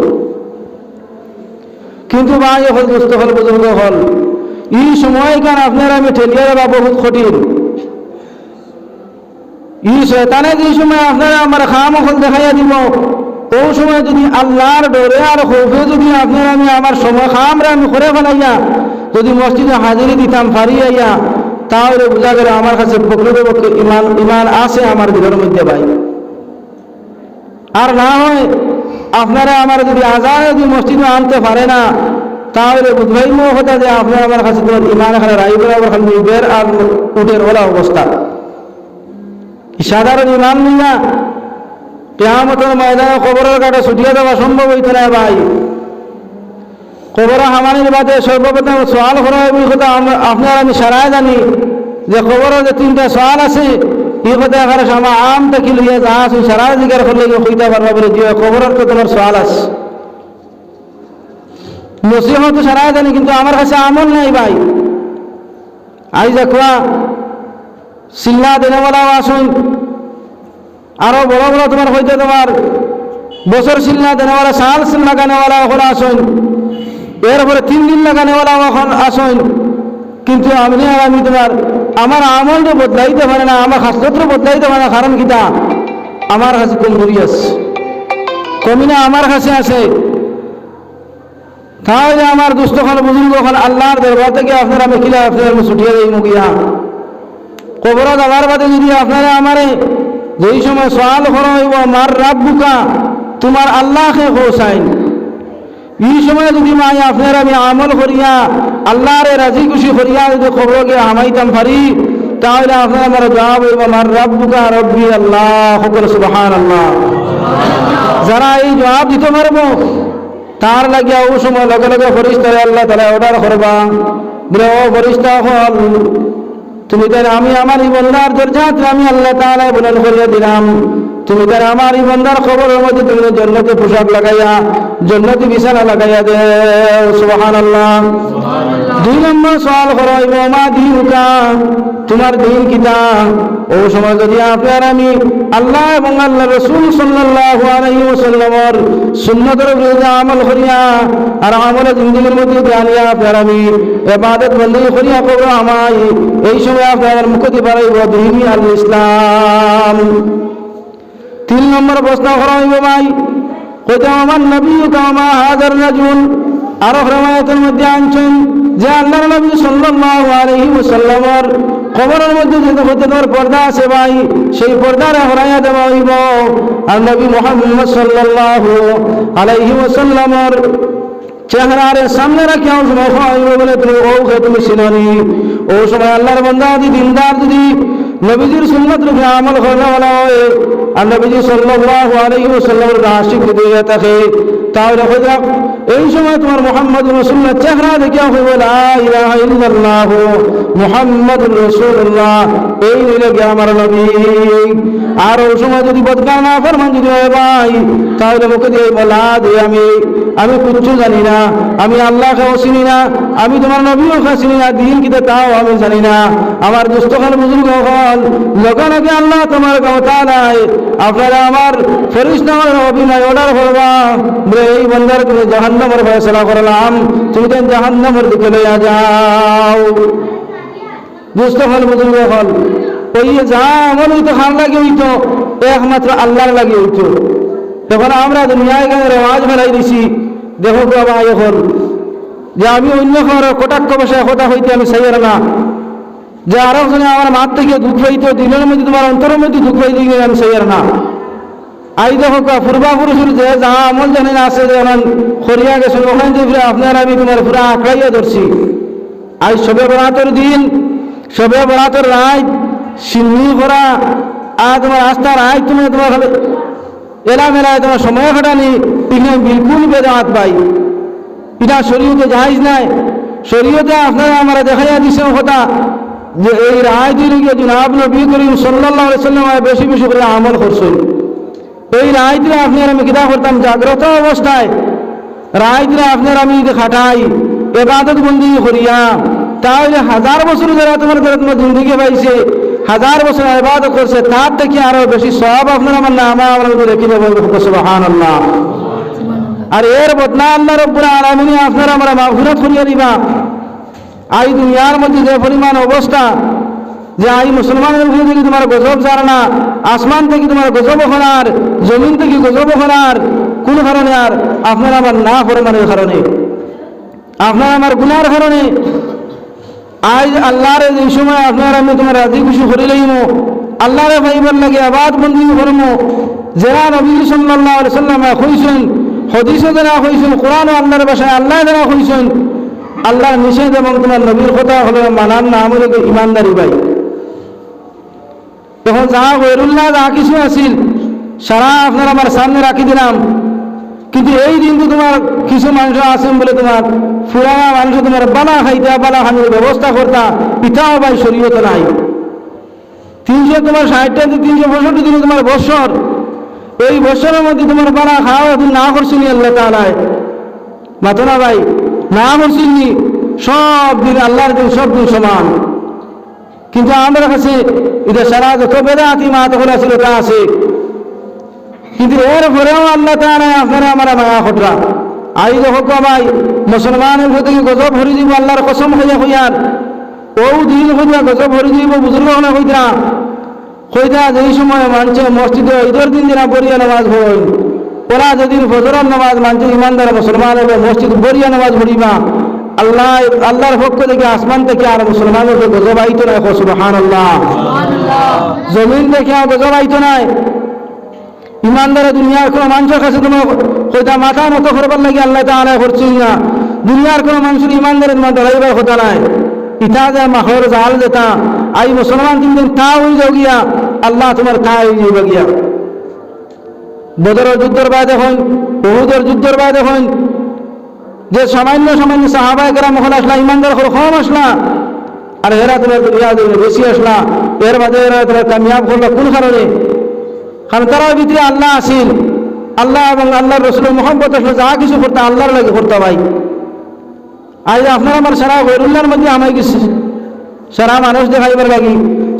কিন্তু ভাই হল দুস্থ হল বুজুর্গ হল এই সময়কার আপনারা আমি ঠেলিয়ে দেওয়া বহুত কঠিন এই শয়তানে যে সময় আপনারা আমার খাম হল দেখাইয়া দিব ওই সময় যদি আল্লাহর ডরে আর খৌফে যদি আপনারা আমি আমার সময় খামরে আমি করে ফেলাইয়া যদি মসজিদে হাজিরি দিতাম ফারিয়াইয়া তাহলে বোঝা গেল আমার কাছে প্রকৃতপক্ষে ইমান আছে আমার দিলের মধ্যে ভাই আর না হয় আপনারা আমার যদি আজান যদি মসজিদে আনতে পারে না তাহলে বুঝবাইম কথা যে আপনার আমার কাছে তোমার ইমান এখানে রাইবের আবার খালি বের আর উঠের ওলা অবস্থা সাধারণ ইমান নিয়া কিয়ামতের ময়দানে কবরের কাটা ছুটিয়ে দেওয়া সম্ভব হইতে না ভাই কবর হামানির বাদে সর্বপ্রথম সওয়াল করা হবে কথা আপনার আমি সারাই জানি যে কবরের যে 3টা সওয়াল আছে এই কথা এখানে আমার আমটা কি লইয়া যা আছে সারাই জিজ্ঞাসা করলে কইতে পারবা বলে যে কবরের তো তোমার সওয়াল আছে নসিহত সারা জানি কিন্তু আমার কাছে আমল নাই ভাই আই দেখবা সিল্লা দেনেওয়ালাও আসুন আরো বড় বড় তোমার হইতে তোমার বছর সিল্লা দেনেওয়ালা সাল সিল্লা গানেওয়ালা এখন আসুন এরপরে 3 দিন লাগানেওয়ালা এখন আসুন কিন্তু আমি তোমার আমার আমলটা বদলাইতে পারে না আমার খাসলতটা বদলাইতে পারে না কারণ কিটা আমার কাছে কমজোরি আছে কমি না আমার কাছে আছে তাহলে আমার দুস্থ খান বুজুর্গ খান আল্লাহর দরবার থেকে আপনারা মেখিলা আপনারা ছুটিয়ে দেই মুগিয়া কবর যাওয়ার বাদে যদি আপনারা আমারে যেই সময় সওয়াল করা হইব মার রাব্বুকা তোমার আল্লাহকে হোসাইন এই সময় যদি মাই আপনার আমি আমল করিয়া আল্লাহর রাজি খুশি করিয়া যদি খবরকে হামাইতাম পারি তাহলে আপনার আমার জবাব হইব মার রাব্বুকা রব্বি আল্লাহ সকল সুবহানাল্লাহ। যারা এই জবাব দিতে পারবো তার লাগিয়া ও সময় লগে লগে ফরিস্তারে আল্লাহ তাআলা অর্ডার করবা বলে ও ফরিস্তা হল তুমি তার আমি আমার এই বন্দার দরজাত আমি আল্লাহ তাআলা বুলন্দ করিয়া দিলাম তুমি তার আমার এই বন্দার খবরের মধ্যে তুমি জান্নাতে পোশাক লাগাইয়া জান্নাতি বিছানা লাগাইয়া দে সুবহানাল্লাহ। দুই নম্বর সওয়াল করাইব মা দিনুকা তোমার দিন কিতা ও সময় যদি আপনার আমি আল্লাহ এবং আল্লাহ রাসূল সাল্লাল্লাহু আলাইহি ওয়াসাল্লামের সুন্নতের বিরুদ্ধে আমল করিয়া আর আমলের জিন্দেগির মধ্যে জানিয়া আপনার আমি ইবাদত বন্দী করিয়া করব আমায় এই সময় আপনার মুখ দিয়ে বাড়াইব দিন আল ইসলাম। তিন নম্বর প্রশ্ন করা হইব ভাই কইতে আমার নবী কামা হাজার রাজুল আরো রওয়ায়াতের মধ্যে আনছেন যে আল্লাহর নবী সাল্লাল্লাহু আলাইহি ওয়াসাল্লামের কবরের মধ্যে যে হতের পর্দা আছে ভাই সেই পর্দার হরাইয়া দেওয়া হইব আর নবী মুহাম্মদ সাল্লাল্লাহু আলাইহি ওয়াসাল্লামের চেহারার সামনে রাখিয়া সময় হইব বলে তুমি তুমি চিনি ও সময় আল্লাহর বান্দা যদি দিনদার যদি নবীজির সুন্নাত রূপে আমল করা হয় আর নবীজি সাল্লাল্লাহু আলাইহি ওয়াসাল্লামের আশিক যদি হয়ে থাকে তাহলে হয়ে এই সময় তোমার মুহাম্মদুর রাসূলুল্লাহ চেহারা দেখিয়া হইব লা ইলাহা ইল্লাল্লাহ মুহাম্মাদুর রাসূলুল্লাহ এই হইল আমার নবী। আর ওই সময় যদি বদকার না ফরমান যদি হয় ভাই তাহলে মুখে দিয়ে বলা যে আমি কিচ্ছু জানি না আমি আল্লাহকেও চিনি না আমি তোমার নবীও চিনি না দিন কিতে তাও আমি জানি না আমার দুস্থ খান বুজুর্গ হল লগে লগে আল্লাহ তোমার কথা নাই আপনারা আমার ফেরেশতার অভিনয় অর্ডার করবা বলে এই বন্দার তুমি জাহান্নামের ফয়সালা করলাম তুমি তো জাহান্নামের দিকে লইয়া যাও। দুস্থ হল বুজুর্গ হল ওই যা আমল হইতো খান লাগে হইতো একমাত্র আল্লাহর লাগে হইতো। তখন আমরা দুনিয়ায় গেলে রেওয়াজ ফেলাই দিছি দেখো বাবা এখন যে আমি অন্য খাওয়ার কটাক্ষ বসায় কথা হইতে আমি চাইয়ার না যে আরো জনে আমার মাঠ থেকে দুঃখ হইতো দিনের মধ্যে তোমার অন্তরের মধ্যে দুঃখ হইতে গিয়ে আমি চাইয়ার না। আই দেখো পূর্বাপুরুষের যে যা আমল জানেন আছে যেমন খরিয়া গেছে ওখান থেকে আপনার আমি তোমার পুরা আঁকড়াইয়া ধরছি। আজ সবে বরাতের দিন সবে বরাতের রাত সিন্নি করা আর তোমার আস্থার আয় তুমি তোমার এলা মেলায় তোমার সময় ঘটানি এখানে বিলকুল বেদাত পাই এটা শরীয়তে জায়েজ নাই। শরীয়তে আপনারা আমরা দেখাইয়া দিছে কথা যে এই রায় দিয়ে গিয়ে জনাব নবী করিম সাল্লাল্লাহু আলাইহি ওয়াসাল্লাম বেশি বেশি করে আমল করছেন। এই রায় দিয়ে আপনার আমি কিতা করতাম জাগ্রত অবস্থায় রায় দিয়ে আপনার আমি খাটাই ইবাদত বন্দি করিয়া তাহলে 1000 বছর যারা তোমার জিন্দগি পাইছে 1000 বছর ইবাদত করছে তার থেকে আরো বেশি সওয়াব আপনার আমার নাম আমরা দেখি দেব সুবহানাল্লাহ। আর এর বদলা আল্লাহ রাব্বুল আলামিন আপনারা আমরা মাগফিরাত করিয়া দিবা। এই দুনিয়ার মধ্যে যে পরিমাণ অবস্থা যে এই মুসলমানের উপরে যদি তোমার গজব জানা আসমান থেকে তোমার গজব হনার জমিন থেকে গজব হনার কোন কারণে আর আপনারা আমার না ফরমানের কারণে আপনার আমার গুনার কারণে আজ আল্লাহর এই সময় আপনার আমি তোমার রাজি খুশি করে লইম আল্লাহরে ভাইবার লাগে আবাদ বন্দি করবো যারা নবী সাল্লাল্লাহু আলাইহি ওয়াসাল্লাম কইছেন হাদিসে যারা কইছেন কোরআন ও আল্লাহর ভাষায় আল্লাহ যারা কইছেন আল্লাহর নিষেধ এবং তোমার নবীর কথা হলো মানার নাম হলো ইমানদারি ভাই। তখন যা গৈরুল্লাহ যা কিছু আছিল সারা আপনার আমার সামনে রাখি দিলাম কিন্তু এই দিনটি তোমার কিছু মানুষ আছেন বলে তোমার পুরানা মানুষ তোমার বালা খাইতা বালা খানির ব্যবস্থা করতা পিতাও ভাই শরীয়তে নাই। 300 তোমার 60টা 365 দিন তোমার বছর এই বছরের মধ্যে তোমার বালা খাওয়া তুমি না করছিনি আল্লাহ তাআলায় মাতো না ভাই না করছিনি সব দিন আল্লাহর দিন সব দিন সমান। কিন্তু আমাদের কাছে এটা সারা যত বেদাতি মাত হলে ছিল তা আছে কিন্তু এর পরেও আল্লাহ তাআলা আপনারা আমরা মায়া খটরা আই দেখো ভাই মুসলমানের প্রতি গজব ভরি দিব আল্লাহর কসম হইয়া হইয়ার ও দিন হইয়া গজব ভরি দিব বুজুর্গ হলে হইতা যেই সময় মানছে মসজিদে ঈদের দিন যারা পড়িয়া নামাজ হয় ওরা যেদিন ফজরের নামাজ মানছে ইমানদার মুসলমান হবে মসজিদ বরিয়া নামাজ পড়িবা আল্লাহর পক্ষ থেকে আসমান থেকে আর মুসলমানকে গজব আইতো না সুবহানাল্লাহ জমিন দেখে গজব আইতো নাই ইমানদারে দুনিয়ার কোনো মানুষের কাছে তোমার হয়তো মাথা নত করবার লাগে আল্লাহ তাআলা করছেন না দুনিয়ার কোনো মানুষের ইমানদারের তোমার ডরাইবার কথা নাই ইটা যে মাহর জাল যেতা আই মুসলমান দিন তা হয়ে যাও গিয়া আল্লাহ তোমার তা হয়ে যাবে গিয়া বদরের যুদ্ধের বাদ এখন উহুদের যুদ্ধের বাদ এখন যে সামান্য সামান্য সাহাবায়ে কেরাম ওখানে আসলা ইমানদার কম আসলা আর এরা তোমার দুনিয়া বেশি আসলা এর বাদে এরা তোমার কামিয়াব হলো কোন কারণে কারণ তারার ভিতরে আল্লাহ আসিল আল্লাহ এবং আল্লাহর রসুলের মুহাব্বত আসলে যা কিছু করতে আল্লাহর লাগে করতে ভাই আজ আপনার আমার সারা গৈরুল্লাহর মধ্যে আমায় গেছে সারা মানুষ দেখাইবার লাগি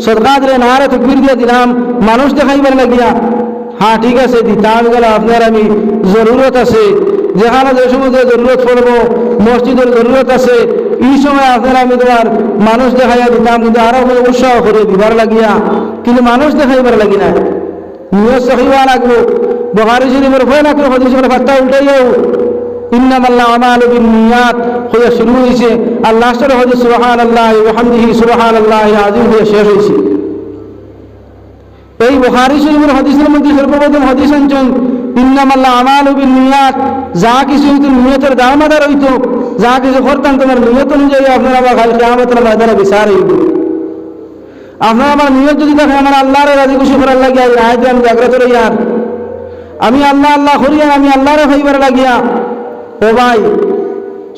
সদকা দিলে না রে তকবীর দিয়ে দিলাম মানুষ দেখাইবার লাগিয়া হ্যাঁ ঠিক আছে দিতাম গেল আপনার আমি জরুরত আছে যেখানে যে সময় জরুরত পড়বো মসজিদের জরুরত আছে এই সময় আপনার আমি তোমার মানুষ দেখাইয়া দিতাম কিন্তু আরো উৎসাহ করে দিবার লাগিয়া কিন্তু মানুষ দেখাইবার লাগি না নিয়ত সহিবা লাগবো বুখারী শরীফের ভয় লাগলো হাদিসের ফাত্তা উল্টাইও ইন্নামাল আমালু বিন্নিয়াত হয়ে শুরু হয়েছে আর লাস্টের হাদিস সুবহানাল্লাহি ওয়া বিহামদিহি সুবহানাল্লাহিল আযীম হয়ে শেষ হয়েছে এই বুখারী শরীফের হাদিসের মধ্যে সর্বপ্রথম হাদিস আনছেন ইন্নামাল আমালু বিন্নিয়াত যা কিছু তুমি নিয়তের দারমাদার হইতো যা কিছু করতাম তোমার নিয়ত অনুযায়ী আপনারা আবার কাল কিয়ামতের ময়দানে বিচার হইব আপনার আমার নিয়ত যদি থাকে আমার আল্লাহর রাজি খুশি করার লাগিয়া এই রায় আমি জাগ্রত রইয়ার আমি আল্লাহ আল্লাহ করিয়া আমি আল্লাহরে ভাইবার লাগিয়া ও ভাই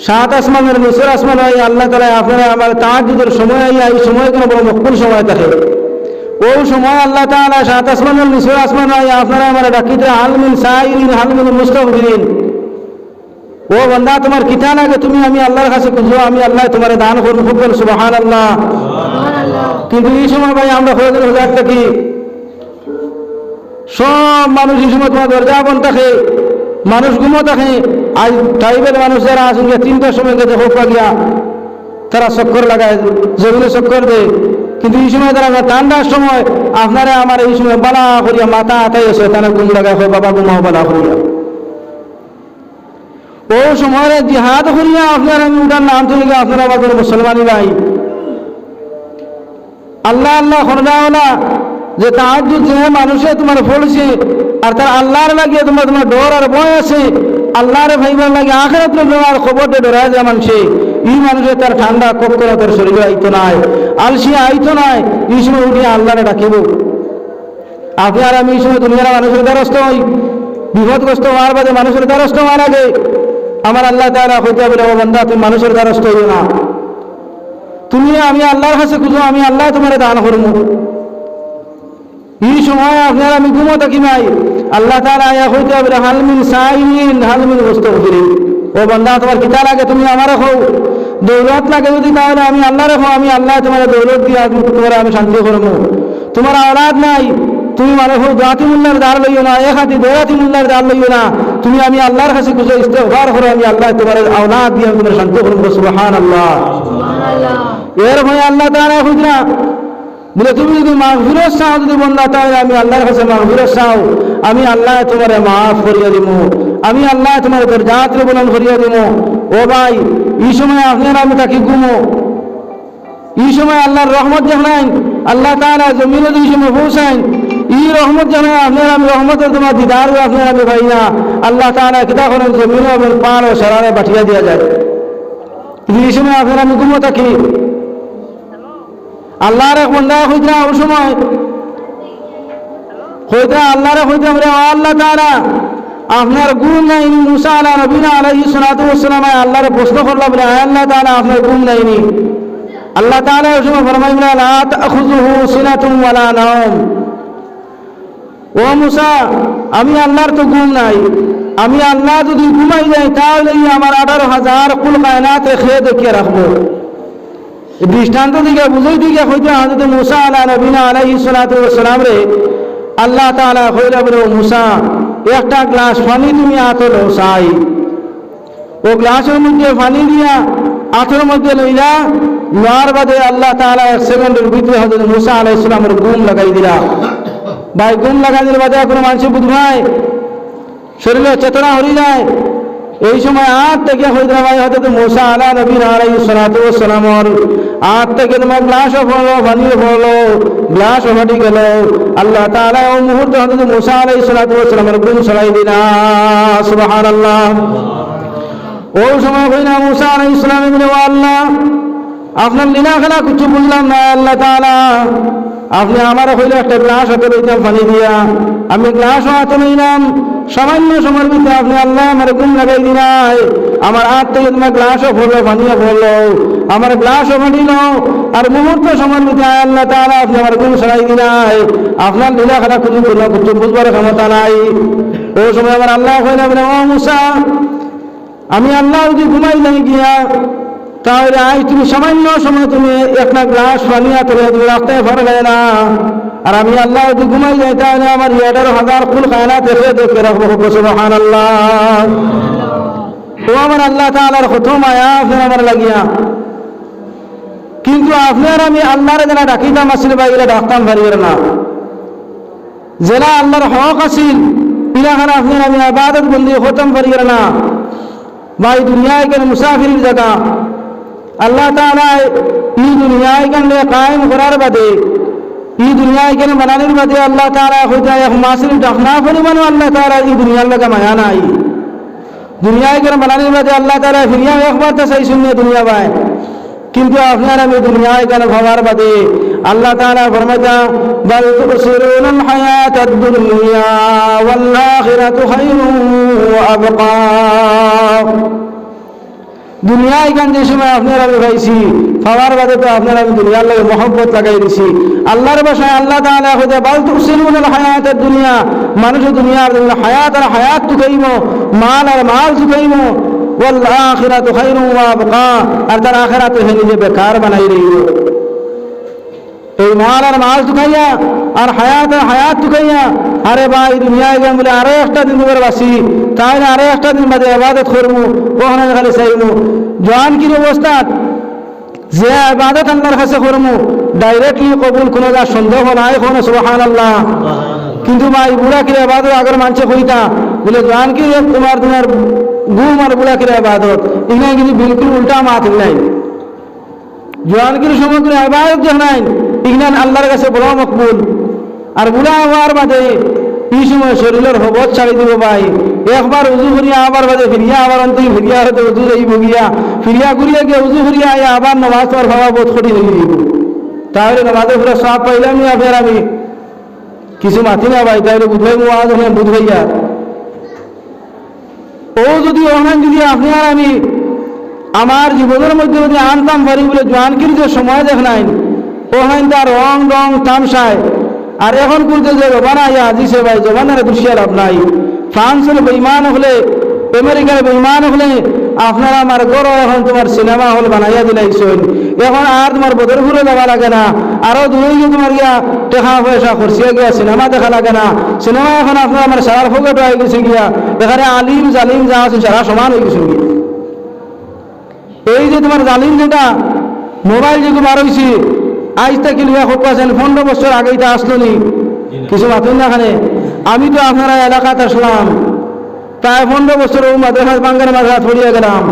সাত আসমানের নিচের আসমান হয় আল্লাহ তাআলা আপনারা আমার তাহাজ্জুদের সময় আইয়া এই সময় কোনো বড় মকবুল সময় থাকে ও সময় আল্লাহ তাআলা সাত আসমানের নিচের আসমান হয় আপনারা আমার ডাকিতে হালমিন সাইরিন হালমিন মুস্তাগফিরিন ও বান্দা তোমার কিতা লাগে তুমি আমি আল্লাহর কাছে খুঁজো আমি আল্লাহ তোমার দান করব ফুকল সুবহানাল্লাহ কিন্তু এই সময় ভাই আমরা হয়ে থাকি সব মানুষ এই সময় তোমার দরজা বন্ধ থাকে মানুষ ঘুমো থাকে আজ ট্রাইবেল মানুষ যারা আসেন 3টার সময় গেছে হোক গিয়া তারা চক্কর লাগায় জমিনে চক্কর দেয় কিন্তু এই সময় তারা ঠান্ডার সময় আপনারা আমার এই সময় বালা করিয়া মাথা আতাই আছে তারা ঘুম লাগায় বাবা ঘুমাও বালা করিয়া ও সময় জিহাদ করিয়া আপনার আমি উঠার নাম তুলে আপনারা আমাদের মুসলমানি ভাই আল্লাহ আল্লাহ খরদাওয়ালা যে তাহাজ্জুদ যে মানুষে তোমার ফলছে আর তার আল্লাহর লাগিয়ে তোমার তোমার ডর আর ভয় আছে আল্লাহর ভাইবার লাগে আখিরাতের ডর খবরটা ডরায় যায় মানুষে এই মানুষে তার ঠান্ডা কক্করা তার শরীরে আইতো নাই আলসিয়া আইতো নাই এই সময় উঠিয়ে আল্লাহরে ডাকিব আপনি আর আমি এই সময় দুনিয়ার মানুষের দ্বারস্থ হই বিপদগ্রস্ত হওয়ার বাদে মানুষের দ্বারস্থ হওয়ার আগে আমার আল্লাহ তাআলা হইতে বলে ও বান্দা তুমি মানুষের দ্বারস্থ হইও না তুমি আমি আল্লাহর কাছে খুঁজো আমি আল্লাহ তোমার দান করবো এই সময় আপনার আমি ঘুমো থাকি নাই আল্লাহ তাআলা আয়া হইতে বলে হালমিন সাইরিন হালমিন মুস্তাগফিরিন ও বান্দা তোমার কিতা লাগে তুমি আমার রাখো দৌলত লাগে যদি তাহলে আমি আল্লাহ রাখো আমি আল্লাহ তোমার দৌলত দিয়ে তোমার আমি শান্তি করবো তোমার আওলাদ নাই তুমি মানে হো জাতি মুল্লার দার লইও না এক হাতি দয়াতি মুল্লার দার লইও না তুমি আমি আল্লাহর কাছে খুঁজে ইস্তেগফার করো আমি আল্লাহ তোমার আওলাদ দিয়ে আমি তোমার শান্তি করবো সুবহানাল্লাহ এর ভয় আল্লাহ তাআলা খুঁজরা বলে তুমি যদি মাগফিরাত চাও যদি বন্দা তাহলে আমি আল্লাহর কাছে মাগফিরাত চাও আমি আল্লাহ তোমারে মাফ করিয়া দিব আমি আল্লাহ তোমার দরজাত বুলন্দ করিয়া দিব ও ভাই এই সময় আপনারা আমি তাকে ঘুমো এই সময় আল্লাহর রহমত জানাই আল্লাহ তাআলা জমিনে এই সময় পৌঁছায় এই রহমত জানাই আপনারা আমি রহমতের তোমার দিদার আপনারা আমি ভাই না আল্লাহ তাআলা কিতা করেন জমিনে এবং পাড় ও সারারে পাঠিয়ে দেওয়া যায় এই সময় আপনারা আমি ঘুমো থাকি আল্লাহর এক বান্দা হইতা ওই সময় হইতা আল্লাহর হইতা আমরা আল্লাহ তাআলা আপনার গুণ নাইনি মুসা আলা নবীনা আলাইহিস সালাতু ওয়াস সালাম আল্লাহর প্রশ্ন করলাম বলে আল্লাহ তাআলা আপনার গুণ নাইনি আল্লাহ তাআলা ওই সময় ফরমাইলেন লা তাখুযুহু সিনাতুন ওয়ালা নাওম ও মুসা আমি আল্লাহর তো গুণ নাই আমি আল্লাহ যদি ঘুমাই যাই তাহলে আমার 18,000 কুল কায়নাতে খেয়ে দেখিয়ে রাখবো দৃষ্টান্ত দিকে বুঝাই দিকে হইতে হযরত মুসা আলা নবীনা আলাইহিস সালাতু ওয়াস সালাম রে আল্লাহ তাআলা কইরা বলে মুসা একটা গ্লাস পানি তুমি আতলো চাই ও গ্লাসের মধ্যে পানি দিয়া আতর মধ্যে লইলা লোয়ার বাদে আল্লাহ তাআলা 1 সেকেন্ডের ভিতরে হযরত মুসা আলাইহিস সালামের গুম লাগাই দিলা ভাই গুম লাগাই দিলে বাদে কোনো মানুষ বুঝ ভাই শরীরে চেতনা হরি যায়। এই সময় আট থেকে হয়তো মুসা আলা নবী আলাইহিস সালাতু ওয়াস সালামর আট থেকে তোমার গ্লাসও পড়লো, পানিও পড়লো, গ্লাসও ফাটি গেল। আল্লাহ তাআলা ওই মুহূর্তে হযরত মুসা আলাইহিস সালাতু ওয়াস সালামের গুণ ছড়াই দিলা। সুবহানাল্লাহ। ওই সময় কইনা মুসা আলাইহিস সালাম বলে, ও আল্লাহ, আপনার লীলা খেলা কিছু বুঝলাম না। আল্লাহ তাআলা, আপনি আমার হইলে একটা গ্লাস হাতে লইতাম পানি দিয়া, আমি গ্লাসও হাতে লইলাম, সামান্য সময়ের মধ্যে আপনি আল্লাহ আমার গুণ লাগাই দিলাই। আমার হাত থেকে তোমার গ্লাসও পড়লো, পানিও পড়লো, আমার গ্লাসও ফাটিল, আর মুহূর্ত সময়ের মধ্যে আল্লাহ তাআলা আপনি আমার গুণ ছড়াই দিলাই। আপনার লীলা খেলা কিছু বুঝবার ক্ষমতা নাই। ওই সময় আমার আল্লাহ কইলা, ও মুসা, আমি আল্লাহ যদি ঘুমাই যাই গিয়া, তাহলে আজ তুমি সামান্য সময় তুমি একটা গ্লাস পানি হাতে তুমি রাখতে পারবে না। আর আমি আল্লাহ যদি ঘুমাই যাই, তাহলে আমার 11,000 কুল খায়নাত দেখে রাখবো। সুবহানাল্লাহ। ও আমার আল্লাহ তাআলার কত মায়া আপনার আমার লাগিয়া, কিন্তু আপনার আমি আল্লাহর যেন ডাকিতাম আসিল বা এগুলো ডাকতাম পারিবেন না। যেটা আল্লাহর হক আসিল ইলাখানে আপনার আমি ইবাদত বন্দি হতাম পারিবেন না। বা এই দুনিয়ায় কেন মুসাফির জায়গা আল্লাহ তাআলা এই দুনিয়ায় কেন কায়েম করার বাদে, এই দুনিয়ায় কেন বানানোর বাদে আল্লাহ তাআলা হইতে এক মাসের ডাকনা পরিমাণও আল্লাহ তাআলা এই দুনিয়ার লোকে মায়া নাই। দুনিয়ায় কেন বানানোর বাদে আল্লাহ তাআলা ফিরিয়া একবার তো সেই শূন্য দুনিয়া পায়, কিন্তু আপনার আমি দুনিয়ায় কেন ভাবার বাদে আল্লাহ তাআলা ফরমাতা, বাল তুসিরুনাল হায়াতাদ দুনিয়া ওয়াল আখিরাতু খায়রুন ওয়া আবকা। দুনিয়ায় গান যে সময় আপনার আমি পাইছি, পাওয়ার বাদে তো আপনার আমি দুনিয়ার লাগে মহব্বত লাগাই দিছি। আল্লাহর ভাষায় আল্লাহ তাআলা হইতে বাল তুসিরুনাল হায়াতাদ দুনিয়া, মানুষ দুনিয়ার হায়াত আর হায়াত চুকাইব, মাল আর মাল চুকাইব, ওয়াল আখিরাতু খায়রুন ওয়া আবকা, আর তার আখিরাতে হে নিজে বেকার বানাই রইব। এই মাল আর মাল চুকাইয়া আর হায়াত চুকাইয়া, আরে ভাই দুনিয়ায় গেম বলে আরো একটা দিন দুবার বাসি, তাহলে আরো একটা দিন বাদে ইবাদত করবো, কখনো খালি চাইবো। জোয়ান কির অবস্থা যে ইবাদত আল্লাহর কাছে করবো ডাইরেক্টলি কবুল, কোনো যা সন্দেহ নাই কোনো। সুবহানাল্লাহ। কিন্তু ভাই বুড়া কিরে ইবাদত আগের মানুষে কইতা বলে জোয়ান কি তোমার গুম আর বুড়া কিরে ইবাদত, এখানে কিন্তু বিলকুল উল্টা মাত নাই। জোয়ানগির সময় করে ইবাদত যে নাই এখানে আল্লাহর কাছে বড় মকবুল। আর বুড়া হওয়ার বাদে এই সময় শরীরের হবত ছাড়ি দিব ভাই, একবার উজু করিয়া আবার বাদে ফিরিয়া আবার অন্তই ফিরিয়া হতে উজু যাইব গিয়া, ফিরিয়া ঘুরিয়া গিয়ে উজু করিয়া আয়া আবার নামাজ তোমার ভাবা বোধ করি হয়ে দিব। তাহলে নামাজে ফিরে সব পাইলাম না, ফের আমি কিছু মাথি না ভাই, তাহলে বুধবাই আজ বুধ হইয়া ও যদি ওখানে যদি আপনি আর আমি আমার জীবনের মধ্যে যদি আনতাম পারি বলে জোয়ানকির যে সময় দেখ নাই ওখানে তার রং তামসায়। আর এখন করতে যে জবানা ইয়া দিছে ভাই, জবানার দুষিয়া লাভ নাই। ফ্রান্সের বেইমান হলে, আমেরিকার বেইমান হলে আপনারা আমার গড় এখন তোমার সিনেমা হল বানাইয়া দিলাইছেন। এখন আর তোমার বদরপুরে যাওয়া লাগে না, আরো দূরে গিয়ে তোমার গিয়া টাকা পয়সা খরচিয়া গিয়া সিনেমা দেখা লাগে না। সিনেমা এখন আপনার আমার সারার ফোকেট হয়ে গেছে গিয়া, এখানে আলিম জালিম যা আছে সারা সমান হয়ে গেছে গিয়া। এই যে তোমার জালিম যেটা মোবাইল যেগুলো বার হয়েছে আজ থেকে লিয়া হোক আছেন 15 বছর আগে এটা আসলো নি কিছু মাতুন না। এখানে আমি তো আপনারা এলাকাতে আসলাম, তাই 15 বছর মাদ্রাসা বাঙ্গার মাদ্রাসা ছড়িয়ে গেলাম,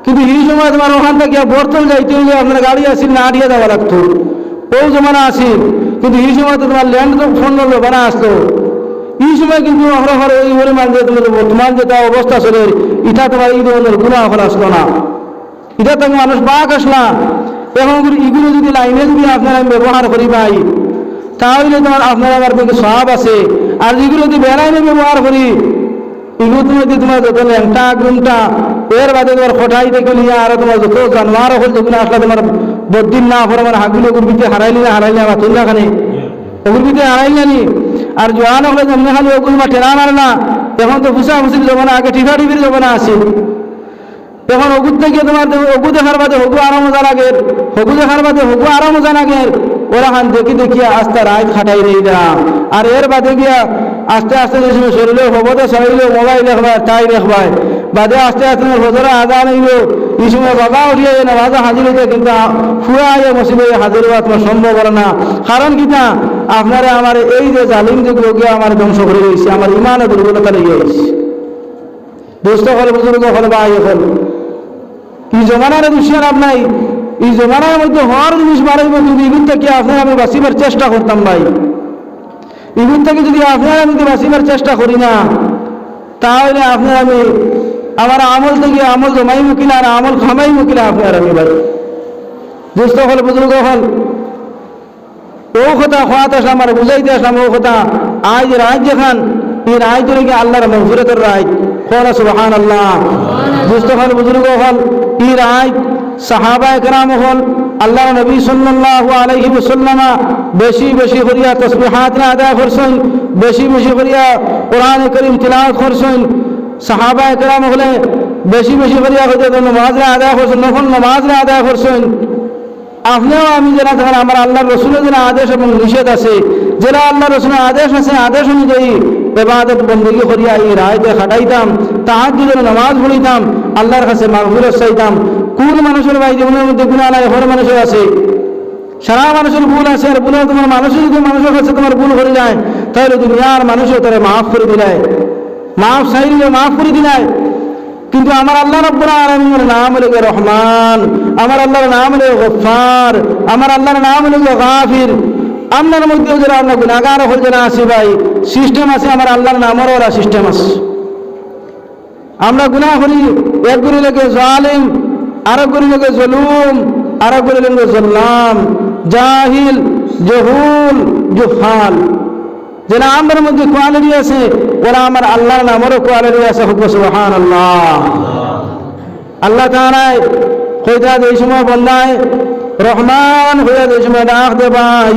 কিন্তু এই সময় তোমার ওখান থেকে বর্তল যাইতে হলে আপনার গাড়ি আসিল না আড়িয়ে যাওয়া লাগতো, ওই জমানা আসিল। কিন্তু এই সময় তো তোমার ল্যান্ড তো ফোন বানা আসতো। এই সময় কিন্তু অহরহর এই পরিমাণ যে তোমার বর্তমান যেটা অবস্থা ছিল এটা তোমার এই ধরনের গুণা হল আসলো না, এটা তো মানুষ বাক আসলা। এখন এগুলো যদি লাইনে যদি আপনারা ব্যবহার করি ভাই, তাহলে তোমার আপনার আমার কিন্তু সব আছে। আর যেগুলো যদি বেড়াইনে ব্যবহার করি এগুলো তুমি যদি তোমার যত ল্যাংটা গুমটা এর বাদে তোমার খোটাই দেখে নিয়ে আর তোমার যত জানোয়ার হল যেগুলো আসলে তোমার বদিন না পরে আমার হাগুলো গুরবিতে হারাইলি আমার তুলনা খানে ওগুরবিতে হারাইলি নি। আর জোয়ান হলে যেমনি খালি ওগুলো মা টেনা মারে না। এখন তো ফুসা ফুসির জমানা, আগে টিফা টিফির জমানা আছে। এখন হগুর থেকে তোমার হগু দেখার বাদে হগু আরো মজা লাগে, হগু দেখার বাদে হগু আরো মজা লাগে। ওরা খান দেখি দেখিয়া আস্তে রাত খাটাই রে না। আর এর বাদে গিয়া আস্তে আস্তে যে সময় শরীরে হবতে শরীরে মোবাইল দেখবাই তাই দেখবাই বাদে আস্তে আস্তে হজরে আজান হইল, এই সময় বাবা উঠিয়ে নামাজে হাজির হইতে কিন্তু ফুয়া মসজিদে হাজির হওয়া তোমার সম্ভব হলো না। কারণ কিনা আপনারা আমার এই যে জালিম যুগকে আমার ধ্বংস করে রয়েছে, আমার ইমানে দুর্বলতা লেগে গেছে। দোস্ত হল, বুজুর্গ হল, ভাই হল, এই জমানার দুষ্যার আপনাই এই জমানার মধ্যে হর জিনিস বাড়াইব, কিন্তু ইগুন থেকে আপনার আমি বাঁচিবার চেষ্টা করতাম ভাই। ইগুন থেকে যদি আপনার আমি বাঁচিবার চেষ্টা করি না, তাহলে আপনার আমি আমার আমল থেকে আমল জমাই মুকিলা আর আমল খামাই মুকিলা আপনার আমি ভাই। দোস্ত হল, বুজুর্গ হল, ও কথা খাওয়াতে আসলাম আর বুঝাইতে আসলাম ও কথা। আজ রায় যেখান এই রায় ধরে গিয়ে আল্লাহর মগফিরাতের রায় কোন সুবহানাল্লাহ। দোস্ত হল, বুজুর্গ হল, এই রায় সাহাবায়ে কেরাম হল আল্লাহর নবী সাল্লাল্লাহু আলাইহি ওয়াসাল্লাম বেশি বেশি করিয়া তাসবিহাত আদায় করছেন, বেশি বেশি করিয়া কোরআন কারীম তিলাওয়াত করছেন। সাহাবায়ে কেরাম হলে বেশি বেশি করিয়া নামাজ আদায় করছেন, নফল নামাজ আদায় করছেন। আপনিও আমি যারা ধরেন আমার আল্লাহর রসুলের যারা আদেশ এবং নিষেধ আছে, যারা আল্লাহ রসুলের আদেশ আছে, আদেশ অনুযায়ী ইবাদত বندگی করিয়া এই রায়তে খাটাইতাম, তাহাজ্জুদের নামাজ পড়িতাম, আল্লাহর কাছে মাগফিরাত চাইতাম। কোন মানুষের ভাই জীবনের মধ্যে গুনাহ নাই? হর মানুষের আছে, সারা মানুষের ভুল আছে। আর ভুল তোমার মানুষের যদি মানুষের কাছে তোমার ভুল করে যায়, তাহলে দুনিয়ার মানুষও তারা মাফ করে দিলায়, মাফ চাইলে মাফ করে দিলায়। কিন্তু আমার আল্লাহ রাব্বুল আলামিনের নাম হলো রহমান, আমার আল্লাহর নাম হলো গফফার, আমার আল্লাহর নাম হলো গাফির। আপনার মধ্যেও যারা আমরা গুনাহগার হল যারা আছি ভাই, সিস্টেম আছে, আমার আল্লাহর নামেরও ওরা সিস্টেম আছে। আমরা গুনাহ করি, এক করি লোকে জালিম, আরেক করি লোকে জুলুম, আরেক করি লোকে জল্লাম, জাহিল, জহুল, জুহাল। যারা আমার মধ্যে কোয়ালিটি আছে, ওরা আমার আল্লাহর নামেরও কোয়ালিটি আছে। সুবহানাল্লাহ। আল্লাহ তাআলা কইতা এই সময় বন্দায় রহমান হইয়া এই সময় ডাক দে ভাই,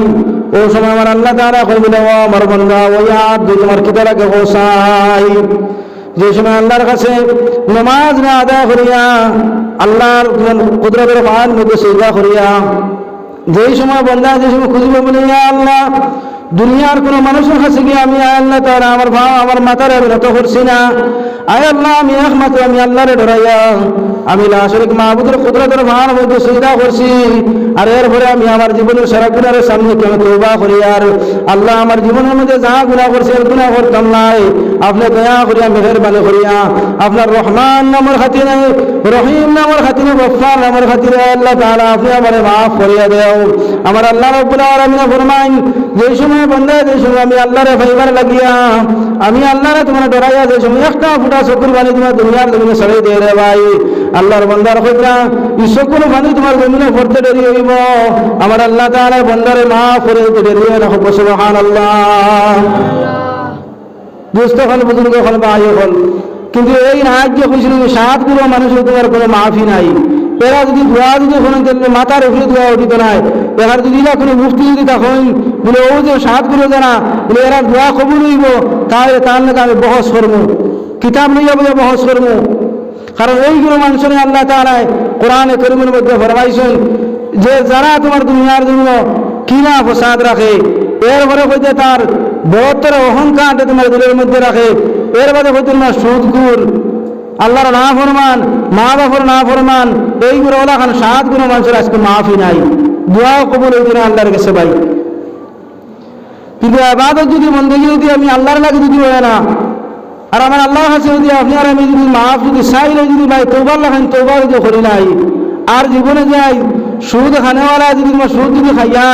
ও সময় আমার আল্লাহ তাআলা কইল ও আমার বান্দা ও ইয়াদ তোমার কিতা লাগে গোসাই। যে সময় আল্লাহর কাছে নামাজ না আদায় করিয়া আল্লাহর কুদরতের পাহাড় মধ্যে সিজদা করিয়া যেই সময় বন্দা যে সময় খুঁজবে বলে ইয়া আল্লাহ, দুনিয়ার কোনো মানুষের কাছে গিয়ে আমি আল্লাহ তাআলা আমার ভাব আমার মাথার আমি নত করছি না, আয় আল্লাহ আমি একমাত্র আমি আল্লাহরে ডরাইয়া আমি লা শরীক মাহবুদের কুদরতের ভার মধ্যে সিজদা করছি। আর এরপরে আমি আমার জীবনের সারা গুনাহের সামনে কেন তওবা করি। আর আল্লাহ আমার জীবনের মধ্যে যা গুনাহ করছি আর গুনাহ করতাম নাই, আপনি দয়া করিয়া মেহেরবানি করিয়া আপনার রহমান নামের খাতিরে, রহিম নামের খাতিরে, গফফার নামের খাতিরে আল্লাহ তাআলা আপনি আমারে মাফ করিয়া দেও। আমার আল্লাহ রাব্বুল আলামিন ফরমাইন যে সময় বান্দা যে সময় আমি আল্লাহরে ভাইবার লাগিয়া আমি আল্লাহরে তোমার ডরাইয়া যে সময় একটা ফুটা চকুর পানি তোমার দুনিয়ার জমিনে ছড়াই দিয়ে রে ভাই, আল্লাহর বান্দার কইরা এই চকুর পানি তোমার জমিনে পড়তে দেরি হইব, আমার আল্লাহ তাআলা বান্দারে মাফ করে দিতে দেরি হয় না। সুবহানাল্লাহ। দোস্ত হল, বুজুর্গ হল, ভাই হল, কিন্তু এই রাজ্য হয়েছিল 7 গুলো মানুষের তোমার কোনো মাফি নাই। এরা যদি দোয়া যদি করেন তাহলে মাথার উপরে দোয়া উঠিত নাই। এবার যদি না কোনো মুফতি যদি তখন বলে ও যে 7 গুলো যারা বলে এরা দোয়া কবুল হইব, তাহলে তার নাকি আমি বহস করবো, কিতাব লইয়া বলে বহস করবো। কারণ এইগুলো মানুষের আল্লাহ তাআলা কোরআনে কারীমের মধ্যে ফরমাইছেন যে যারা তোমার দুনিয়ার জন্য কিনা ফসাদ রাখে, এরপরে হইতে তার বড়তর অহংকার তোমার দিলের মধ্যে রাখে, এর বাদে হইতে তোমার সুদখোর, আল্লাহর না ফরমান, মা বাবার না ফরমান, এইগুলো ওলা খান 7 গুণ মানুষের আজকে মাফি নাই, দোয়াও কবুল হইতে না আল্লাহর কাছে ভাই। কিন্তু ইবাদত যদি বন্দেগী যদি আমি আল্লাহর লাগে যদি হয় না, আর আমার আল্লাহর কাছে যদি আপনি আর আমি যদি মাফ যদি চাইলে যদি ভাই তওবার লাগান, তওবা যদি করি নাই, আর জীবনে যাই সুদ খানেওয়ালা যদি তোমার সুদ যদি খাইয়া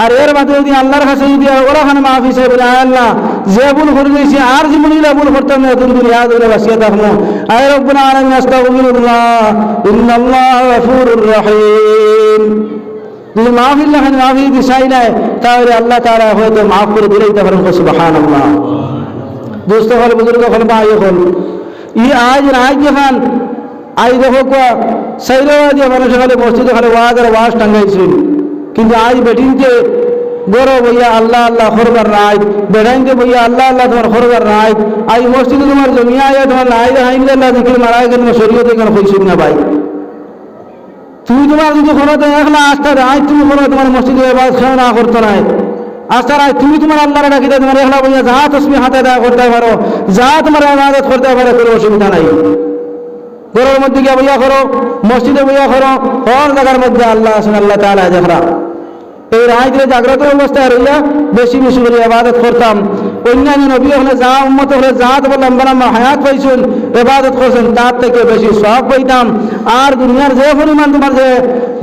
আর এর বাদে যদি আল্লাহর কাছে যদি ওরা খানে মাফি চাই বলে আল্লাহ যে ভুল করে দিয়েছি আর জীবনে ভুল করতাম না, তুমি ইয়াদ করে বাঁচিয়ে থাকবো। আয় রব্বুল আলামিন আস্তাগফিরুল্লাহ ইন্নাল্লাহা গফুরুর রহিম। যদি মাফি লাগান মাফি যদি চাই নাই, তাহলে আল্লাহ তাআলা হয়তো মাফ করে দিলেই পারেন। সুবহানাল্লাহ। দোস্ত হল, বুজুর্গ হল, ভাই হল, ই আজ রাজ্য খান আজ দেখো সাইরা দিয়ে মানুষের খালি মসজিদে খালি ওয়াজ আর ওয়াজ টাঙ্গাইছিল, কিন্তু আজ বেটিনতে বড় বইয়া আল্লাহ আল্লাহ করবার রায়, বেড়াইতে বইয়া আল্লাহ আল্লাহ তোমার করবার রায়, আজ মসজিদে তোমার জমিয়া তোমার নাই হাইলে আল্লাহ দেখলে মারাই গেল শরীয়তে কেন হয়েছিল না ভাই। তুমি তোমার যদি কোনো একলা আস্থা আজ তুমি কোনো তোমার মসজিদে খেয়ে না করতো নাই, আস্থা রায় তুমি তোমার আল্লাহরে ডাকিতে তোমার একলা বইয়া যা তসবিহ হাতে দেওয়া করতে পারো, যা তোমার ইবাদত করতে পারো, কোনো অসুবিধা নাই। ঘরের মধ্যে গিয়ে বইয়া করো, মসজিদে বইয়া করো, হর জায়গার মধ্যে আল্লাহ আছেন, আল্লাহ তাআলা দেখরা। এই রাইতে জাগ্রত অবস্থায় রইয়া বেশি বেশি করে ইবাদত করতাম। অন্যান্য নবী হলে যা উম্মত হলে যা তো লম্বা লম্বা হায়াত পাইছেন, ইবাদত করছেন, তার থেকে বেশি সওয়াব পাইতাম। আর দুনিয়ার যে পরিমাণ তোমার যে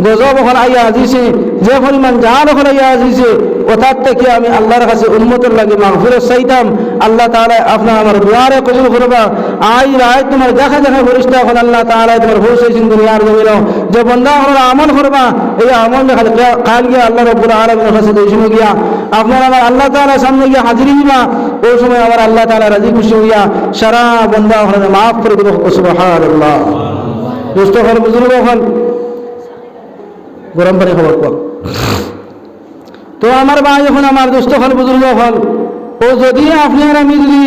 গজব হল আইয়া আজিছে, যে পরিমাণ জাল হল আইয়া আজিছে, ওটার থেকে আমি আল্লাহর কাছে উম্মতের লাগে মাগফিরাত চাইতাম। আল্লাহ তাআলা আপনার আমার দুয়ারে কবুল করবা। আই রায় তোমার দেখা দেখা ফেরেশতা হল আল্লাহ তাআলা তোমার পৌঁছেছেন দুনিয়ার জমিনে, যে বান্দা হল আমল করবা, এই আমল কাল গিয়া আল্লাহ রব্বুল আলামিনের কাছে যে সময় গিয়া আপনার আমার আল্লাহ তাআলার সামনে গিয়া হাজিরি দিবা, ওই সময় আমার আল্লাহ তাআলা রাজি খুশি হইয়া সারা বান্দা হল মাফ করে দেব। সুবহানাল্লাহ। দুষ্ট হল বুজুর্গ হল গরম পানি খবর পাও। তো আমার ভাই এখন আমার দুষ্ট হল বুজুর্গ হল, ও যদি আপনি আর আমি যদি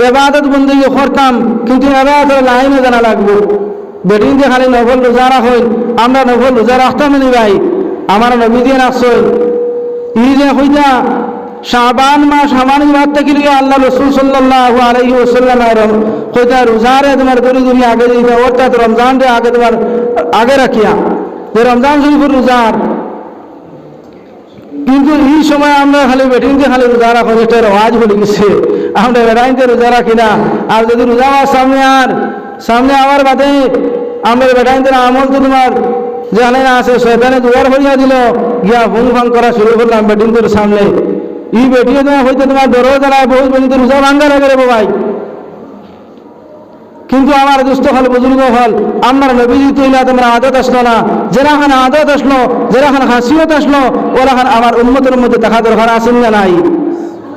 ইবাদত বন্দেগী করতাম, কিন্তু ইবাদতের লাইনে জানা লাগবে। বেদিন যে খালি নফল রোজা রাখেন, আমরা নফল রোজা রাখতাম না ভাই, আমার নবী দিয়ে রাখছেন। ই যে হইতা শাবান মাস হামানি বাদ থেকে আল্লাহ রাসূল সাল্লাল্লাহু আলাইহি ওয়াসাল্লাম কইতা রোজারে তোমার দরি দরি আগে দিতে, অর্থাৎ রমজান রে আগে তোমার আগে রাখিয়া যে রমজান শরীফের রোজার। কিন্তু এই সময় আমরা খালি বেটিনকে খালি রোজা রাখো, এটা রেওয়াজ হয়ে গেছে, আমরা বেড়াইতে রোজা রাখি না। আর যদি রোজা সামনে আমার বাদে আমরা বেড়াইতে আমল তো তোমার যেখানে না আছে শয়তানে দুয়ার হইয়া দিল, গিয়া ভুং ভাং করা শুরু করলাম বেটিনদের সামনে। এই বেটিয়ে তোমার হইতে তোমার ডরও জ্বালায়, বহুত বেটিনতে রোজা ভাঙ্গা লাগে রে ভাই। কিন্তু আমার দুস্থ হল বুজুর্গ হল আমার নবীজি তৈলা তোমরা আদত আসলো না, যেরাখান আদত আসলো, যেরাখান হাসিয়ত আসলো, ওরাখান আমার উম্মতের মধ্যে দেখা দরকার আছেন না নাই?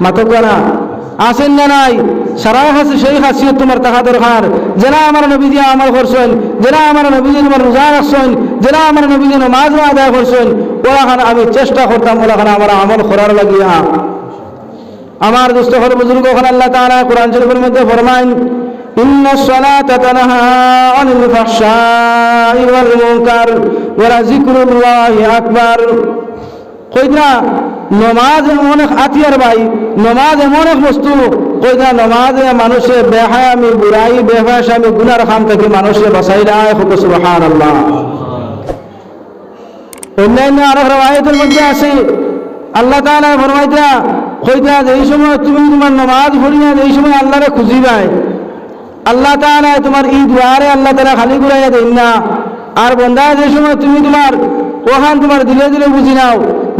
মাতক না আছেন না নাই? সারা হাসি সেই হাসিয়ত তোমার দেখা দরকার। যারা আমার নবীজি আমল করছেন, যারা আমার নবীজি তোমার রোজা রাখছেন, যারা আমার নবীজি নামাজ আদায় করছেন, ওরাখান আমি চেষ্টা করতাম ওরাখান আমার আমল করার লাগিয়া। আমার দুস্থ হল বুজুর্গ হল আল্লাহ তাআলা কোরআন শরীফের মধ্যে ফরমায়েন, ইন্নাস সালাতা তানহা আনিল ফাহশাই ওয়াল মুনকার ওয়া যিকরুল্লাহি আকবার। কইরা নমাজ এমন এক হাতিয়ার ভাই, নমাজ এমন এক বস্তু, কইরা নমাজে মানুষে বেহায়ামি বুরাই বেফাশামি গুনার খাম থেকে মানুষে বাঁচাই রায়। সুবহানাল্লাহ। অন্যান্য আরো রাওয়ায়াতের মধ্যে আছে আল্লাহ তাআলা ফরমাইতা কইরা যেই সময় তুমি তোমার নমাজ পড়িয়া যেই সময় আল্লাহরে খুঁজিবাই, আল্লাহ তাআলা তোমার এই দুয়ারে আল্লাহ তাআলা খালি ঘুরাইয়া দেন না। আর বন্দা যে সময় তুমি তোমার ওখান তোমার দিলে দিলে বুঝি নাও,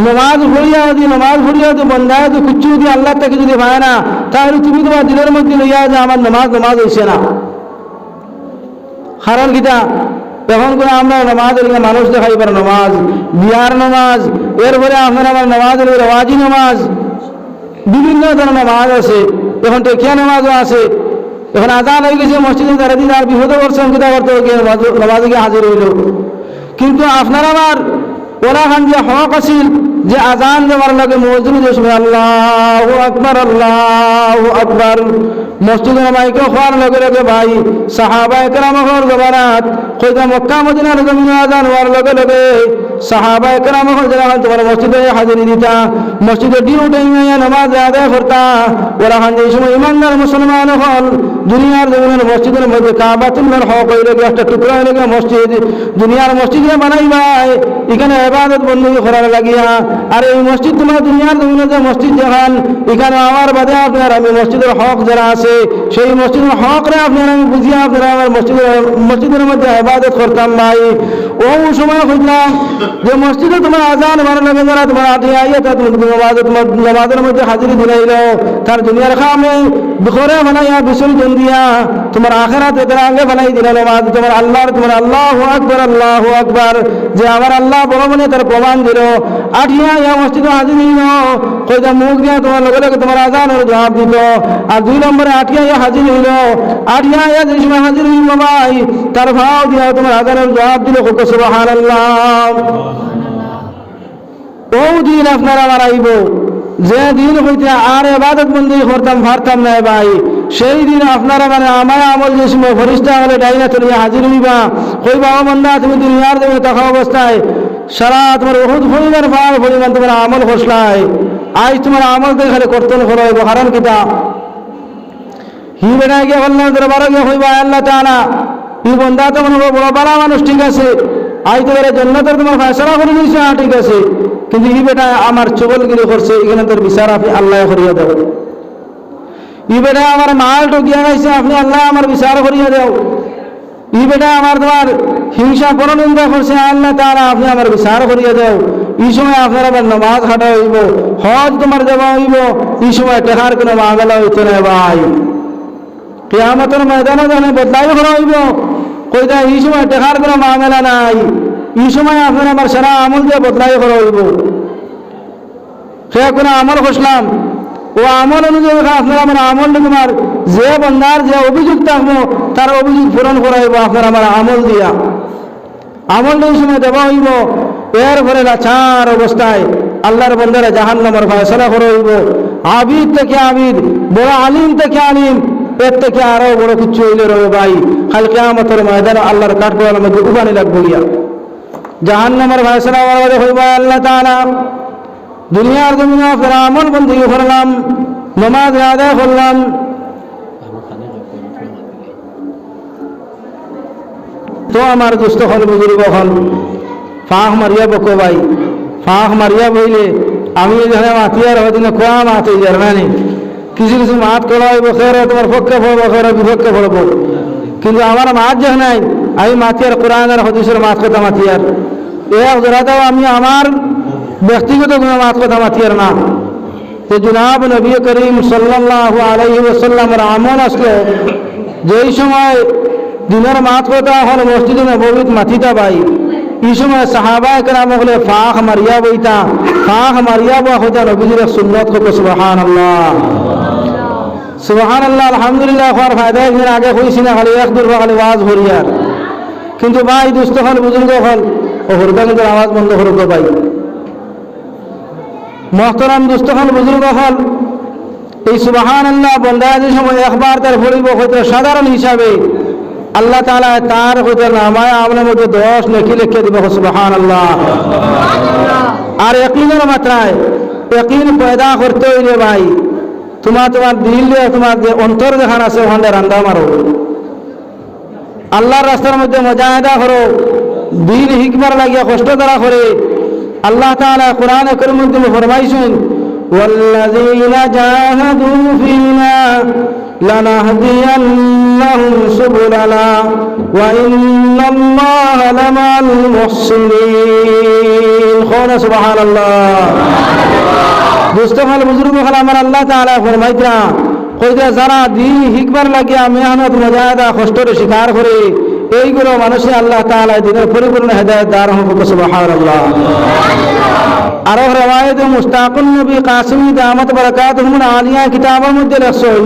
নমাজ পড়িয়া যদি বন্ধায় যদি কুচ্ছু যদি আল্লাহ থেকে যদি পায় না, তাহলে তুমি তোমার দিলের মধ্যে লইয়া যে আমার নমাজ হইছে না। কারণ কিটা এখন করে আমরা নমাজ মানুষ দেখাইবার নমাজ, বিয়ার নমাজ, এরপরে আপনার আমার নমাজ রেওয়াজি নমাজ, বিভিন্ন ধরনের নমাজ আছে। এখন টেকিয়া নমাজও আছে। এখন আজান হয়ে গেছে মসজিদে যারা দিন আর বিপদে করছেন কোথা করতে নমাজে গিয়ে হাজির হইল। কিন্তু আপনার আমার ওরা খান যে হক আছিল যে আজান দেওয়ার লাগে মসজিদ আল্লাহু আকবার আল্লাহু আকবার মসজিদে মাইকে হওয়ার লগে লগে ভাই সাহাবায়ে কেরামের জমানাত কইতা মক্কা মদিনার জমিনে আজান হওয়ার লগে লগে সাহাবায়ে কেরামের যারা তোমার মসজিদে হাজিরি দিতা, মসজিদে ডিউটি নামাজ আদায় করতা। ওরা খান যে সময় ইমানদার মুসলমান হল দুনিয়ার জমিনের মসজিদের মধ্যে কাবাতুল্লাহর হক হইলে একটা টুকরা হইলে মসজিদ দুনিয়ার মসজিদে বানাইবাই, এখানে ইবাদত বন্দী করার লাগিয়া। আর এই মসজিদ তোমার দুনিয়ার জমিনে যে মসজিদ দেখান, এখানে আমার বাদে আপনার আমি মসজিদের হক যারা আছে সেই মসজিদের হক রে আপনার আমি বুঝিয়া আপনারা আমার মসজিদের মধ্যে ইবাদত করতাম ভাই। ও সময় খুঁজলাম যে মসজিদে তোমার আজান ভালো লাগে যারা তোমার আটিয়া আইয়া নামাজের মধ্যে হাজিরি দিলাইল, তার দুনিয়ার খামে ঘরে বানাইয়া বিসর্জন দিয়া তোমার আখেরাতে তারা আগে বানাই দিল নামাজ তোমার আল্লাহর তোমার আল্লাহু আকবার যে আমার আল্লাহ বড় মনে তার প্রমাণ দিল। আটিয়া ইয়া মসজিদে হাজির হইল, কইটা মুখ দিয়া তোমার লগে লগে তোমার আজানের জবাব দিত। আর 2 নম্বরে আটিয়া ইয়া হাজির হইল, আটিয়া ইয়া যে সময় হাজির হইল ভাই তার ভাও দিয়া তোমার আজানের জবাব দিল। সুবহানাল্লাহ। ও দিন আপনারা আমার আইব যে দিন হইতে আর ইবাদত বন্দী করতাম পারতাম না ভাই, সেই দিন আপনারা মানে আমার আমল যে সময় ফরিস্তা হলে ডাইনা তুলিয়া হাজির হইবা, কইবা ও বান্দা তুমি দুনিয়ার দেবে থাকা অবস্থায় সারা তোমার বহুত পরিমাণ তোমার আমল ফসলায়, আজ তোমার আমল দেখালে কর্তন করো কারণ কিতা হি বেড়া গিয়ে বললাম দরবার গিয়ে হইবা আল্লাহ তাআলা ই বন্ধা তো মনে করো বড় বালা মানুষ, ঠিক আছে, আইতে পারে জন্নতের তোমার ফয়সালা করে দিয়েছে, হ্যাঁ ঠিক আছে, কিন্তু ই বেটা আমার চগলগিরি করছে, এখানে তোর বিচার আপনি আল্লাহ করিয়া দেও। ই বেটা আমার মাল ঠকিয়া গাইছে, আপনি আল্লাহ আমার বিচার করিয়া দেও। ই বেটা আমার তোমার হিংসা পরনিন্দা করছে, আল্লাহ তাআলা আপনি আমার বিচার করিয়া দেও। এই সময় আপনার আবার নামাজ হাঁটা হইব, হজ তোমার দেওয়া হইব, এই সময় টেকার কোনো মামলা হইতে না ভাই। কিয়ামতের ময়দানে জানে বদলাই করা হইব, কইতা এই সময় টেকার কোনো মামলা নাই, এই সময় আপনার আমার সারা আমল দিয়ে বদলাই করা হইব। সে কোনো আমল করলাম, ও আমল অনুযায়ী আপনার আমার আমল তোমার যে বন্ধার যে অভিযোগ থাকবো তার অভিযোগ পূরণ করা হইব আপনার আমার আমল দিয়া। আমল এই সময় দেওয়া হইব, এর পরে লাচার অবস্থায় আল্লাহর বন্দারা জাহান্নামের ফয়সালা করা হইব। আবিদ থেকে আবিদ, বড় আলিম থেকে আলিম, এর থেকে আরো বড় কিছু হইলে রবে ভাই। কাল কিয়ামতের ময়দানে আল্লাহর কাঠগড়ার মধ্যে উবানি লাগবে গিয়া জাহান্নামের ফয়সালা হইব। আল্লাহ তাআলা দুনিয়ার জমিনে আপনার আমল বন্দী করলাম, নামাজ আদায় করলাম, তো আমার দুস্থ হল বুজুর্গ হল ফাঁক মারিয়া বকো ভাই, ফাঁক মারিয়া বইলে আমি এখানে মাতিয়ার হদিনে কোয়া মাত হয়ে যার না, কিছু কিছু মাত করা হইব, খেয়ে তোমার পক্ষে পড়বো, খেয়ে বিপক্ষে পড়বো, কিন্তু আমার মাত যে নাই, আমি মাতিয়ার কোরআন আর হদিসের মাত কথা মাতিয়ার এক জোড়াটাও আমি আমার ব্যক্তিগত কোনো মাত কথা মাতিয়ার না। তো জনাব নবী করিম সাল্লাল্লাহু আলাইহি ওয়াসাল্লামের আমল আসলো, যেই সময় দিনের মাত কথা হল মসজিদে নববীত মাথিতা ভাই, এই সময় সাহাবায়ে কেরাম হলে ফাঁক মারিয়া বইতা, ফাঁক মারিয়া বয়া হইতা নবীজির সুন্নত করতে। সুবহানাল্লাহ সুবহানাল্লাহ আলহামদুলিল্লাহ। হওয়ার ফায়দা একদিন আগে হয়েছি না, খালি এক দুর্বা খালি ওয়াজ হরিয়ার, কিন্তু ভাই দুস্থ হল বুজুর্গ হল ও হরকা কিন্তু আওয়াজ বন্ধ করবো ভাই। মোহতরম দুস্থ হল বুজুর্গ হল, এই সুবহানাল্লাহ বন্দায়াদের সময় একবার তার পড়িব হয়তো সাধারণ হিসাবে আল্লাহ তাআলা তার হইতে নামায় আপনার মধ্যে 10 নেকি লিখে দিব। সুবহানাল্লাহ। আর ইয়াকিনের মাত্রায় ইয়াকিন পয়দা করতে হইলে ভাই তোমার দিল দিয়ে তোমার যে অন্তর যেখানে আছে ওখানে রান্দা মারো, আল্লাহর রাস্তার মধ্যে মুজাহিদা করো, দিল হিকমার লাগিয়া কষ্ট দ্বারা করে। আল্লাহ তাআলা কোরআনে কারীমের মধ্যে ফরমাইছেন, ওয়াল্লাযীনা জাহাদু ফীনা লানাহদিয়ান্নাহুম সুবুলানা ওয়া ইন্নাল্লাহা লামাল মুহসিনিন। সুবহানাল্লাহ। দুস্থ হল বুজুর্গ হল আমার আল্লাহ তাআলা ফরমাইতরা কইরা যারা দিন হিকমার লাগিয়া মেহনত মুজাহিদা কষ্টের স্বীকার করে, এইগুলো মানুষে আল্লাহ তাআলা দিনের পরিপূর্ণ হেদায়েত দান হবে। সুবহানাল্লাহ। আরো রওয়ায়েত মুশতাকুন নবী কাসিমি দামাত বারাকাতুহুম আলিয়া কিতাবের মধ্যে লেখছেন,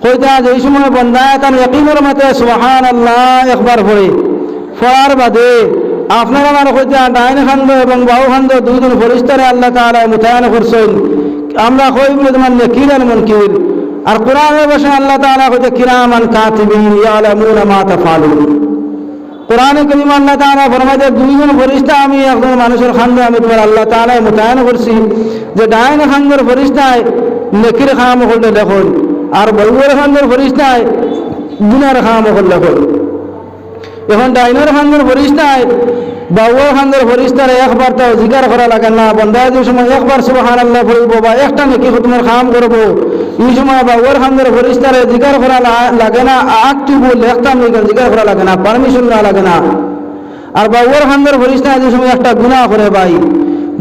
কইতা যেই সময় বান্দা তার ইয়াকিনের মতে সুবহানাল্লাহ একবার পড়ে, পড়ার বাদে আপনারা আমার কইতা ডাইন খান্দ এবং বাহু খান্দ দুইজন ফেরেশতারে আল্লাহ তাআলা মুতায়ান করছেন। আমরা কই বলে তোমার নেকির আর মুনকির, আর কোরআনের ভাষা আল্লাহ তাআলা কইতা কিরামান কাতিবিন ইয়ালামুনা মা তাফআলুন। কোরআনে কারীম আল্লাহ তাআলা ফরমাইতে দুইজন ফেরেশতা আমি একজন মানুষের খান্দ আমি তোমার আল্লাহ তাআলা মুতায়ান করছি, যে ডাইন খান্দর ফেরেশতায় নেকির কাম করলে লেখন, আর বাহুর খান্দর ফেরেশতায় গুনার কাম করলে লেখন। এখন ডাইনের খান্দর ফেরেশতায় বাহুর খান্দর ফেরেশতারে একবার তো জিকির করা লাগে না, বন্দাদের সময় একবার সুবহানাল্লাহ পড়ব বা একটা নেকি তোমার কাম করব, এই সময় বাহুর খান্দর ফেরেশতারে জিকির করা লাগে না, আটটুকু লেখতাম জিকির করা লাগে না, পারমিশন না লাগে না। আর বাহুর খান্দর ফেরেশতায় যে সময় একটা গুনাহ করে ভাই,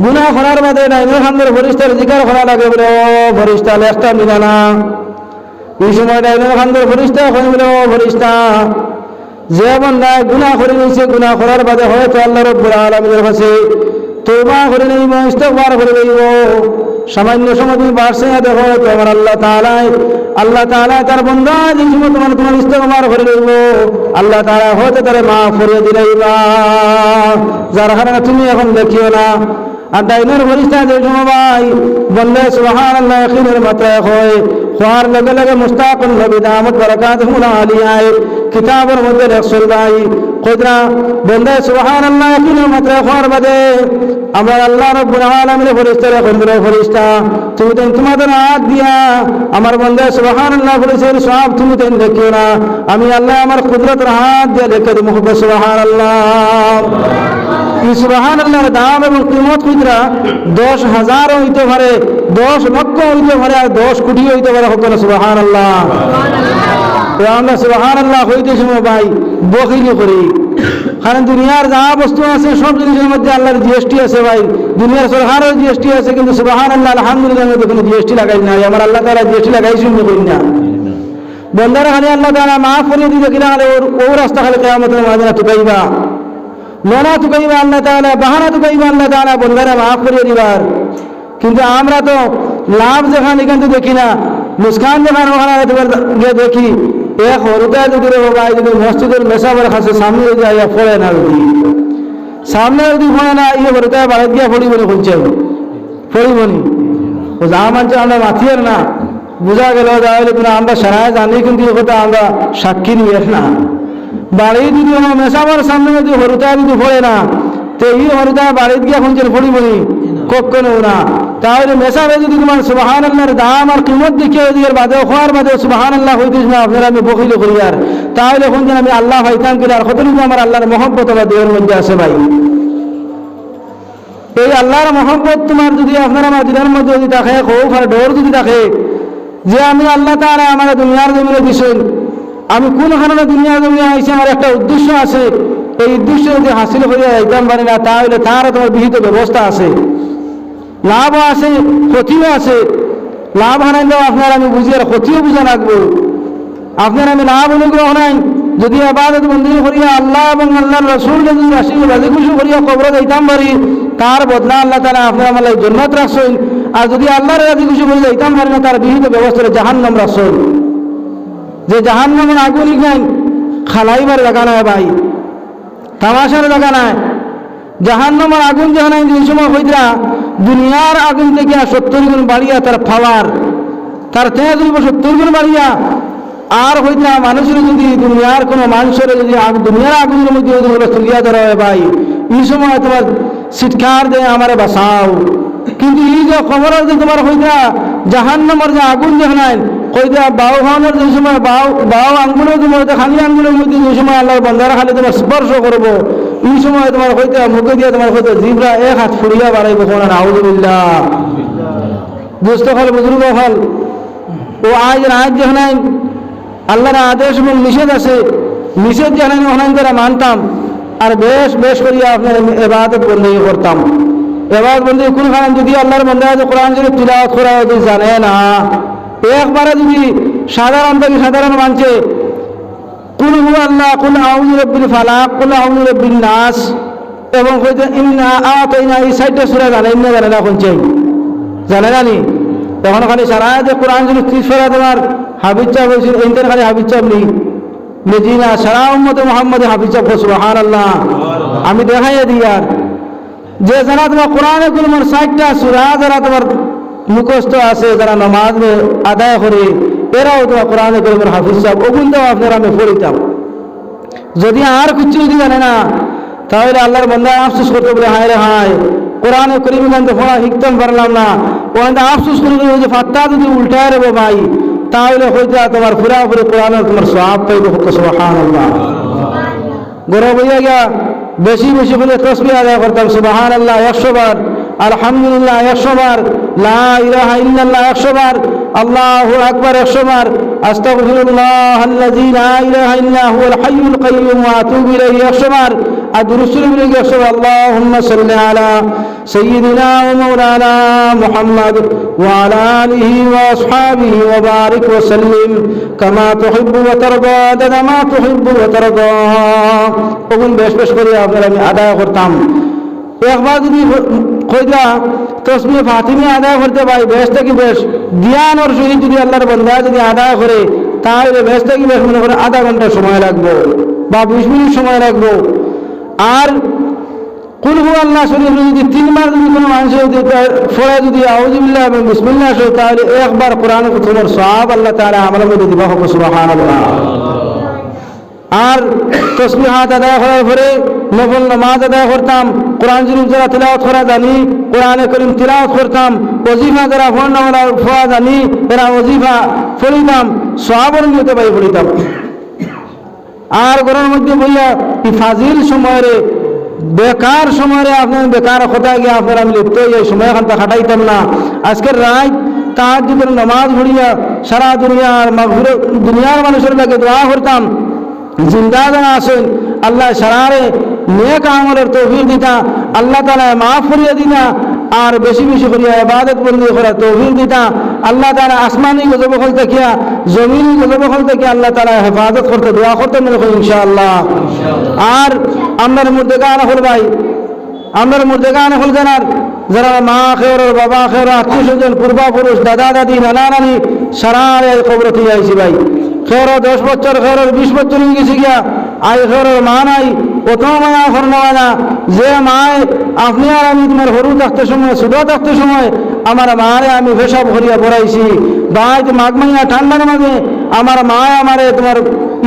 গুনাহ করার বাদে ডাইনের খান্দর ফেরেশতারে জিকির করা লাগে বলে ও ফেরেশতা লেখতাম দিলা না, এই সময় ডাইনের খান্দর ফেরেশতা কই বলে ও ফেরেশতা যে বান্দা গুনাহ করে নিয়েছে, গুনাহ করার বাদে হয়তো আল্লাহ রাব্বুল আলামিনের কাছে তওবা করে নিব, ইস্তিগফার করে নিব, সামান্য সময় তুমি বাড়ছে দেখো তো আমার আল্লাহ তাআলা তার বান্দা যে সময় তোমার ইস্তিগফার করে নিব, আল্লাহ তাআলা হয়তো তারে মাফ করে দিলাইবা, যার কারণে তুমি এখন দেখিও না। আর ডাইনের ফেরেশতা যে সময় ভাই বললে সুবহানাল্লাহ ইয়াকিনের মাত্রায় হয়, হওয়ার লগে লগে মুশতাকুন নবী দামাত বারাকাতুহুম আলিয়া কিতাবের মধ্যে লেখছেন ভাই কইরা বন্দা সুবহানাল্লাহ কিনা মাত্রা খোয়ার বাদে আমরা আল্লাহ রাব্বুল আলামিনের ফেরেশতারা কইরা ফেরেশতা তুমি তো তোমাদের হাত দিয়া আমার বন্দা সুবহানাল্লাহ বলেছেন সব তুমি তো দেখিও না আমি আল্লাহ আমার কুদরতের হাত দিয়ে দেখে দেব সুবহানাল্লাহ এই সুবহানাল্লাহর দাম এবং কিমত কইরা 10,000 হইতে পারে 10 লক্ষ হইতে পারে আর 10 কোটি হইতে পারে হোক না সুবহানাল্লাহ তো আমরা সুবহানাল্লাহ হইতে সময় ভাই বখিলি করি কারণ দুনিয়ার যা বস্তু আছে সব জিনিসের মধ্যে আল্লাহর জিএসটি আছে ভাই দুনিয়ার সরকারের জিএসটি আছে কিন্তু সুবহানাল্লাহ আলহামদুলিল্লাহ মধ্যে কোনো জিএসটি লাগাই না আমার আল্লাহ তাআলা জিএসটি লাগাইছি না করি না বন্দারা খালি আল্লাহ তাআলা মাফ করে দিবে কিনা ও রাস্তা খালি কিয়ামতের মাঝে না তুকাইবা লোনা তুকাইবা আল্লাহ তাআলা বাহানা তুকাইবা আল্লাহ তাআলা বন্দারা মাফ করে দিবার কিন্তু আমরা তো লাভ যেখানে এখান থেকে দেখি না মুস্কান যেখানে ওখানে গিয়ে দেখি এক হরুদা যদি রে বাবা যদি মসজিদের মেসাবার কাছে সামনে যদি আইয়া পড়ে না যদি সামনে যদি পড়ে না ইয়ে হরুদা বাড়ি গিয়া পড়িবনি খুঁজছে পড়িবনি ও যা মানছে আমরা মাথিয়ার না বোঝা গেল তাহলে কিন্তু আমরা সারায় জানি কিন্তু এ কথা আমরা সাক্ষী নিয়ে না বাড়ি যদি মেসাবার সামনে যদি হরুদা যদি পড়ে না তো এই হরুদা বাড়িতে গিয়া খুঁজছেন পড়িবনি কখনো না তাহলে মেসাবে যদি তোমার সুবহানাল্লাহর দাম আর কিমত দেখিয়ে দিয়ে বাদে খোয়ার বাদে সুবহানাল্লাহ হইতিস না আপনারা আমি বকিল করি আর তাহলে এখন যেন আমি আল্লাহ হইতাম কিনা আর কতটুকু আমার আল্লাহর মহব্বত বা দেহের মধ্যে আছে ভাই এই আল্লাহর মহব্বত তোমার যদি আপনার আমার দিনের মধ্যে যদি থাকে খৌফ আর ডর যদি থাকে যে আমি আল্লাহ তাআলা আমার দুনিয়ার জমিনে দিছেন আমি কোন কারণে দুনিয়ার জমিনে আইছি আমার একটা উদ্দেশ্য আছে এই উদ্দেশ্য যদি হাসিল করিয়া যাইতাম পারি না তাহলে তার তোমার বিহিত ব্যবস্থা আছে লাভও আছে ক্ষতিও আছে লাভ হারাইলেও আপনার আমি বুঝি আর ক্ষতিও বুঝা রাখবো আপনার আমি লাভ অনুগ্রহ নাই যদি ইবাদত বন্দী করিয়া আল্লাহ এবং আল্লাহর রাসূল যদি রাজি খুশি করিয়া কবরে যাইতাম পারি তার বদলা আল্লাহ তাআলা আপনার আমার জান্নাত রাখছেন আর যদি আল্লাহর রাজি খুশি করে যাইতাম পারি না তার বিহিত ব্যবস্থা জাহান্নাম রাখছেন যে জাহান্নামের আগুন নাই খালাইবার জায়গা নাই ভাই তামাশার জায়গা নাই জাহান্নামের আগুন যখন যে সময় হইতরা দুনিয়ার আগুন থেকে 70 গুণ বাড়িয়া তার পাওয়ার তার তেজ 70 গুণ বাড়িয়া আর হইতরা মানুষের যদি দুনিয়ার কোনো মানুষের যদি দুনিয়ার আগুনের মধ্যে যদি তুলিয়া ধরা হয় ভাই এই সময় তোমার চিৎকার দেয় আমারে বাঁচাও কিন্তু এই যে খবর যে তোমার হইতরা জাহান্নামের যে আগুন যখন কইরা বাউ খানের যে সময় বাউ আঙ্গুলের তোমার খালি আঙ্গুলের মধ্যে যে সময় আল্লাহর বান্দারা খালি তোমার স্পর্শ করবো এই সময় তোমার হইতে মুখে দিয়ে তোমার হইতে জিভরা এক হাত ফুড়িয়া বাড়াইব কোন আউযুবিল্লাহ দুষ্ট হল বুজুর্গ হল ও আজ যখন আল্লাহর আদেশ এবং নিষেধ আছে নিষেধ যখন ওখানে তারা মানতাম আর বেশ করিয়া আপনার ইবাদত বন্দী করতাম ইবাদত বন্দী কোনখানে যদি আল্লাহর বান্দা কোরআন শরীফ তিলাওয়াত করা যদি জানে না একবারে যদি সাধারণ মানছে কুল হুয়াল্লাহ কুল আউযু বিরাব্বিল ফালাক কুল আউযু বিরাব্বিন নাস এবং কইতে ইন্না আতাইনা এই সাইটটা সূরা জানেন না জানে না কোনছে জানে না নি তখন খালি সারা যে কোরআন শরীফ 30 সূরা তোমার হাফিজ সাহেব হইছিল ইন্টার খালি হাফিজ সাহেব নেই মেদিনা সারা উম্মতে মুহাম্মদে হাফিজ সাহেব সুবহানাল্লাহ আমি দেখাইয়া দিয়ার যে যারা তোমার কোরআনে কুলমার 60টা সূরা যারা তোমার মুখস্থ আছে যারা নামাজ আদায় করে এরাও তোমার কোরআনে কারীমের হাফিজ সাহেব ওগুনটাও আপনারা আমি পড়িতাম যদি আর কিছু যদি জানে না তাহলে আল্লাহর বান্দা আফসোস করতে বলে হায় রে হায় কোরআনে কারীম গানতে পড়া শিখতাম পারলাম না ওখানে আফসোস করে যে ফাত্তা যদি উল্টায় রে ভাই তাহলে হয়তো তোমার পুরাপুরি কোরআনের তোমার সওয়াব পাইবে সুবহানাল্লাহ গৌরব হইয়া গিয়া বেশি করে তাসবিহ আদায় করতাম সুবহানাল্লাহ 100 বার আলহামদুলিল্লাহ 100 বার লা ইলাহা ইল্লাল্লাহ 100 বার আল্লাহু আকবার 100 বার আস্তাগফিরুল্লাহাল্লাযী লা ইলাহা ইল্লা হুয়াল হাইয়ুল কাইয়্যুম ওয়া আতুবু ইলাইহি 100 বার আর দুরূদ শরীফ লিখে 100 বার আল্লাহুম্মা সাল্লি আলা সাইয়্যিদিনা ওয়া মাওলানা মুহাম্মদ ওয়া আলা আলিহি ওয়া আসহাবিহি ওয়া বারিক ওয়া সাল্লিম কামা তুহিব্বু ওয়া তারদা আদাদা মা তুহিব্বু ওয়া তারদা ওগুন বেশ করে আপনারা আমি আদায় করতাম একবার যদি কইরা তসবিহ ফাতিমা আদায় করতে পাই বেশ থেকে বেশ জ্ঞান আর সহিত যদি আল্লাহর বান্দা যদি আদায় করে তাহলে বেশ থেকে বেশ মনে করে আধা ঘন্টা সময় লাগবে বা 20 মিনিট সময় লাগবে আর কুল হুয়াল্লাহ শরীফ যদি 3 বার যদি কোনো মানুষ যদি পড়ে যদি আউযু বিল্লাহি এবং বিসমিল্লাহ শরীফ তাহলে একবার কোরআনের তোমার সওয়াব আল্লাহ তাআলা আমাদের মধ্যে দিবা হবে সুবহানাল্লাহ আর তসবিহাত আদায় করার পরে নফল নামাজ আদায় করতাম, কোরআন শরীফ যারা তিলাওয়াত করা জানি কোরআনে করিম তিলাওয়াত করতাম, ওজিফা যারা ফোয়া জানি এরা ওজিফা পড়িতাম, সওয়াবের নিয়তে বাই পড়িতাম। আর ঘরের মধ্যে বইয়া এই ফাজিল সময়ের বেকার সময়ে আপনার বেকার কোথায় গিয়ে আপনার আমি লিপ্ত এই সময় এখানটা খাটাইতাম না। আজকের রাত তাহাজ্জুদের নামাজ পড়িয়া সারা দুনিয়ার মানুষের লাগে দোয়া করতাম, জিন্দা যারা আছেন আল্লাহ সারারে নেক আমলের তৌফিক দিতা, আল্লাহ তাআলা মাফ করিয়া দিতা, আর বেশি বেশি করিয়া ইবাদত বন্দি করা তৌফিক দিতা। আল্লাহ তাআলা আসমানি গজব হল থাকিয়া জমিনি গজব হল থেকে আল্লাহ তাআলা হেফাজত করতে দোয়া করতে মনে করি ইনশাআল্লাহ। আর আমরার মুর্দেগান হল ভাই, আমরার মুর্দেগান হল জানার যারা মা খের বাবা খের আত্মীয় স্বজন পূর্বাপুরুষ দাদা দাদি নানা নানি সারা কবরতে যাইছি ভাই। খের 10 বছর খের 20 বছর হয়ে গেছে গিয়া আই খের মা নাই, কত মায়া ফরমাওয়া না যে মায় আপনি আর আমি তোমার হরু থাকতে সময় ছোট থাকতে সময় আমার মারে আমি পেশাব করিয়া পড়াইছি, বাইত মাঘ মাইয়া ঠান্ডার মাঝে আমার মা আমারে তোমার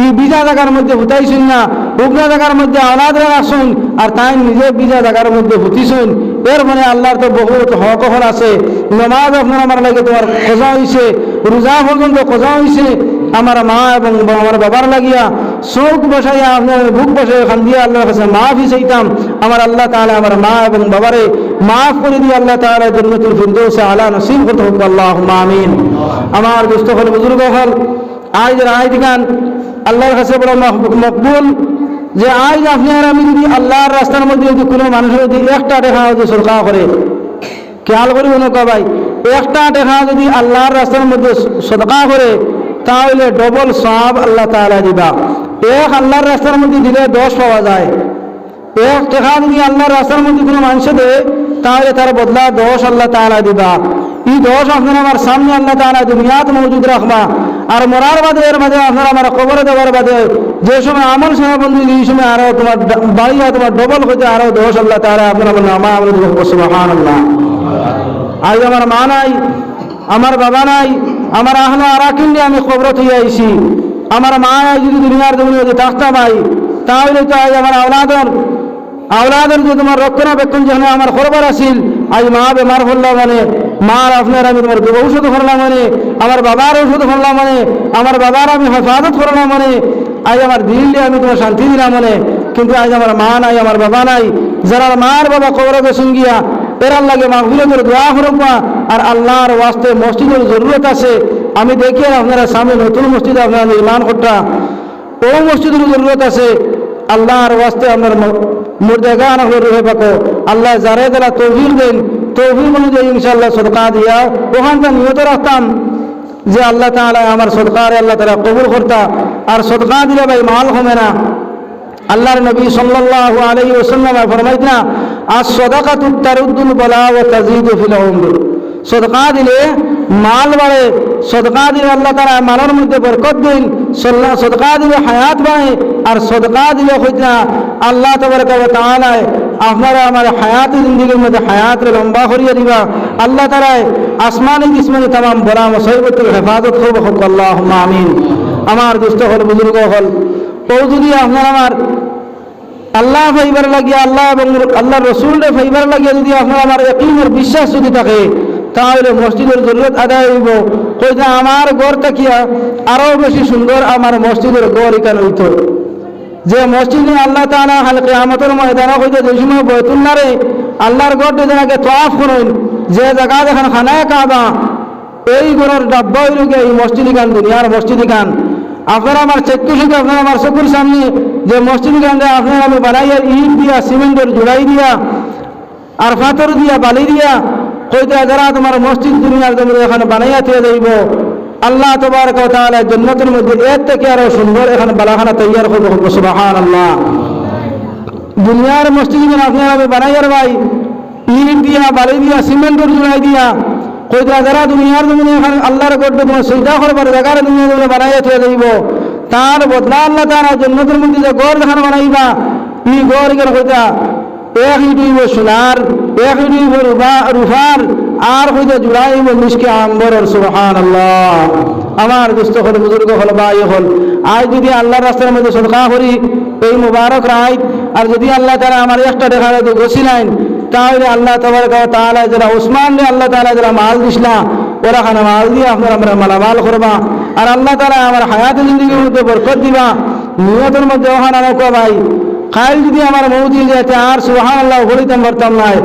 ই বিজা জায়গার মধ্যে হুতাইছেন না, উগনা জায়গার মধ্যে আওলাদ রাখছেন, আর তাই নিজে বিজা জায়গার মধ্যে হুতিছেন। এর মানে আল্লাহর তো বহুত হক আছে। নমাজ আপনার আমার লাগে তোমার খোঁজা হয়েছে, রোজা পর্যন্ত খোঁজা হয়েছে আমার মা এবং আমার বাবার লাগিয়া চোখ বসাইয়া আপনার বুক বসাই খান দিয়ে আল্লাহর কাছে মাফি চাইতাম। আমার আল্লাহ তাআলা আমার মা এবং বাবারে মাফ করে দিয়ে আল্লাহ তাআলা জান্নাতুল ফিরদৌসে আলা নসিব করতে হোক, আল্লাহুম্মা আমিন। আমার দোস্ত হল বুজুর্গ হল আজ রায় গান আল্লাহর কাছে বড় মকবুল যে আজ আপনি আর আমি যদি আল্লাহর রাস্তার মধ্যে যদি কোনো মানুষের যদি একটা টাকা যদি সরকার করে খেয়াল করি নৌকা ভাই, একটা টাকা যদি আল্লাহর রাস্তার মধ্যে সদকা করে তাহলে ডবল সওয়াব আল্লাহ তাআলা দিবা। এক আল্লাহর রাস্তার মধ্যে দিলে 10 পাওয়া যায়। এক টাকা যদি আল্লাহর রাস্তার মধ্যে কোনো মানুষ দেয় তাহলে তার বদলা 10 আল্লাহ তাআলা দিবা। এই 10 আপনার আমার সামনে আল্লাহ তাআলা দুনিয়াতে মজুদ রাখবা, আর মরার বাদে এর মাঝে আপনার আমার কবরে দেওয়ার বাদে যে সময় আমল সমাবন্ধী এই সময় আরো তোমার বাড়িয়া তোমার ডবল হইতে আরো 10 আল্লাহ তাআলা আপনার আমার নামা আমরা সুবহানাল্লাহ। আজ আমার মা নাই, আমার বাবা নাই, আমার আহলা আরাকিন নিয়ে আমি কবরত হয়ে আইছি। আমার মা যদি দুনিয়ার জমিনে যদি থাকতাম ভাই তাহলে তো আজ আমার আওলাদের যে তোমার রক্ষণাবেক্ষণ যেখানে আমার খবর আসিল, আজ মা বেমার হল্লা মানে মার আপনার আমি তোমার ঔষধ করলাম মানে, আমার বাবার ঔষধ করলাম মানে, আমার বাবার আমি হেফাজত করলাম মানে, আজ আমার দিল দিয়ে আমি তোমার শান্তি দিলাম মানে। কিন্তু আজ আমার মা নাই, আমার বাবা নাই, যারা মার বাবা কবরে গেছেন গিয়া এরার লাগে মাগফিরাতের দোয়া করবা। আর আল্লাহর ওয়াস্তে মসজিদের জরুরত আছে। আমি দেখি আপনারা সামনে নতুন মসজিদ আপনারা নির্মাণ করতা, ও মসজিদের জরুরত আছে। আল্লাহর ওয়াস্তে আপনার মুর্দেগান রুহে পাকো আল্লাহ যারে যারা তৌফিক দেন তৌফিক অনুযায়ী ইনশাআল্লাহ সদকা দিয়া ওখানটা নিয়ত রাখতাম যে আল্লাহ তাআলা আমার সদকারে আল্লাহ তাআলা কবুল করতা। আর সদকা দিলে ভাই মাল কমে না। আল্লাহর নবী সাল্লাল্লাহু আলাইহি ওয়াসাল্লাম ফরমাইতেন আস-সাদাকাতু তারুদ্দুল বালা ওয়া তাজিদু ফিল উমর। সদকা দিলে মাল বাড়ে, সদকা দিলে আল্লাহ তাআলা মালের মধ্যে বরকত দেন, সদকা দিলে হায়াত বাড়ে, আর সদকা দিলে হইতা আল্লাহ তাবারকা ওয়া তাআলা আপনারা আমার হায়াতের জিন্দেগির মধ্যে হায়াত লম্বা করিয়ে দিবা। আল্লাহ তাআলা আসমানি জিসমানি तमाम বলা মুসিবতের হেফাজত করবে, আল্লাহুম্মা আমিন। আমার দোস্ত হল বুজুর্গ হল ও যদি আপনার আমার আল্লাহ ফাইবার লাগিয়া আল্লাহ এবং আল্লাহর রসুলের ফাইবার লাগিয়া যদি আপনার আমার ইয়াকিনের বিশ্বাস যদি থাকে তাহলে মসজিদের জরুরত আদায় হইব। কইতা আমার ঘর থাকিয়া আরো বেশি সুন্দর আমার মসজিদের ঘর এখানে হইত। যে মসজিদে আল্লাহ তাআলা হাল কিয়ামতের ময়দানে হইতে যে সময় বাইতুল্লাহরে আল্লাহর ঘর যেনাকে তওয়াফ করেন, যে জায়গা দেখেন খানায়ে কাবা, এই ঘরের ডাব্বা হইল গিয়ে এই মসজিদ খান, দুনিয়ার মসজিদ খান। আপনারা আমার চক্ষুষকে আপনারা আমার চোখের সামনে যে মসজিদ খানটা আপনারা আমি বানাইয়া ইট দিয়া সিমেন্টের জোড়াই দিয়া আর পাথর দিয়া বালি দিয়া কইতা যারা তোমার মসজিদ দুনিয়ার জমিনে এখানে বানাইয়া দিয়ে যাইব, আল্লাহ তাবারক ওয়া তাআলা জান্নাতের মধ্যে এর থেকে আরো সুন্দর এখানে বালাখানা তৈয়ার করবে, সুবহানাল্লাহ। দুনিয়ার মসজিদ আপনারা আমি বানাইয়ার ভাই ইট দিয়া বালি দিয়া সিমেন্টের জোড়াই দিয়া কইতা যারা দুনিয়ার জমিনে এখানে আল্লাহর ঘরটা তোমার সজদা করবার জায়গার দুনিয়ার জমিনে বানাইয়া দিয়ে যাইব, তার বদলা আল্লাহ তাআলা জান্নাতের মধ্যে যে ঘর দেখানো বানাইবা এই ঘর এখানে কইতা এক ইট হইব সোনার, এক ইট হইব রূপার, আর হইতে জুড়াইব মিশকে আম্বরের, সুবহানাল্লাহ। আমার দুস্থ হল বুজুর্গ হল ভাই হল আজ যদি আল্লাহর রাস্তার মধ্যে সদকা করি এই মুবারক রায় আর যদি আল্লাহ তাআলা আমার একটা দেখা যায় গছিলেন তাহলে আল্লাহ তাবারক ওয়া তাআলা যারা ওসমান রে আল্লাহ তাআলা যারা মাল দিসলা ওরা খানা মাল দিয়ে আপনারা আমরা মালামাল করবা আর আল্লাহ তাআলা আমার হায়াত জিন্দগির মধ্যে বরকত দিবা নিয়তের মধ্যে ওখানে রাখো ভাই কাল যদি আমার মৌত যেতে আর সুবহানাল্লাহ বলিতাম পারতাম নাই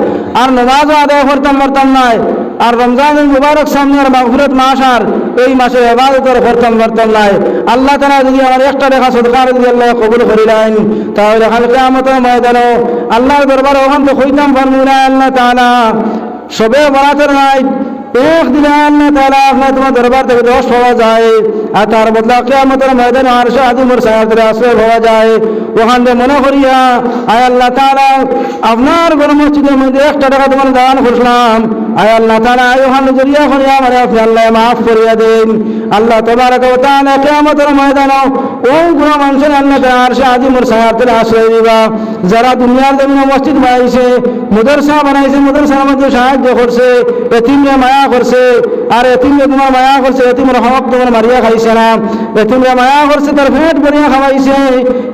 আর নামাজও আদায় করতাম পারতাম নাই আর রমজানুল মুবারক সামনে আর মাগফিরাত মাস আর এই মাসে ইবাদত করতাম পারতাম নাই আল্লাহ তাআলা যদি আমার একটা দেখা সদকা যদি আল্লাহ কবুল করিলেন তাহলে কাল কিয়ামতের ময়দানে আল্লাহর দরবারে ওখান তো কইতাম পারবো না আল্লাহ তাআলা সবে বরাতের নাই এক দিনে আল্লাহ তাআলা আপনার তোমার দরবার থেকে 10 পাওয়া যায় আর তার বদলা কিয়ামতের ময়দানে আরশে আজিমের ছায়াতে আশ্রয় পাওয়া যায় ওখানে মনে করিয়া আয় আল্লাহ তাআলা আপনার ঘর মসজিদের মধ্যে 1 টাকা তোমার দান করলাম আয় আল্লাহ তাআলা ওখানে জরিয়া করিয়া আমারে আপনি আল্লাহ মাফ করিয়া দেন আল্লাহ তাবারক ওয়া তাআলা কিয়ামতের ময়দানে ওই গুনাহ মানুষের আল্লাহ তাআলা আরশে আজিমের ছায়াতে আশ্রয় দিবা যারা দুনিয়ার জমিনে মসজিদ বানাইছে মাদ্রাসা বানাইছে মাদ্রাসার মধ্যে সাহায্য করছে এতিমরে মায়া করছে আর এতিমরে তোমার মায়া করছে এতিমের হক তোমার মারিয়া খাইছে না এতিমরে মায়া করছে তার পেট ভরিয়া খাওয়াইছে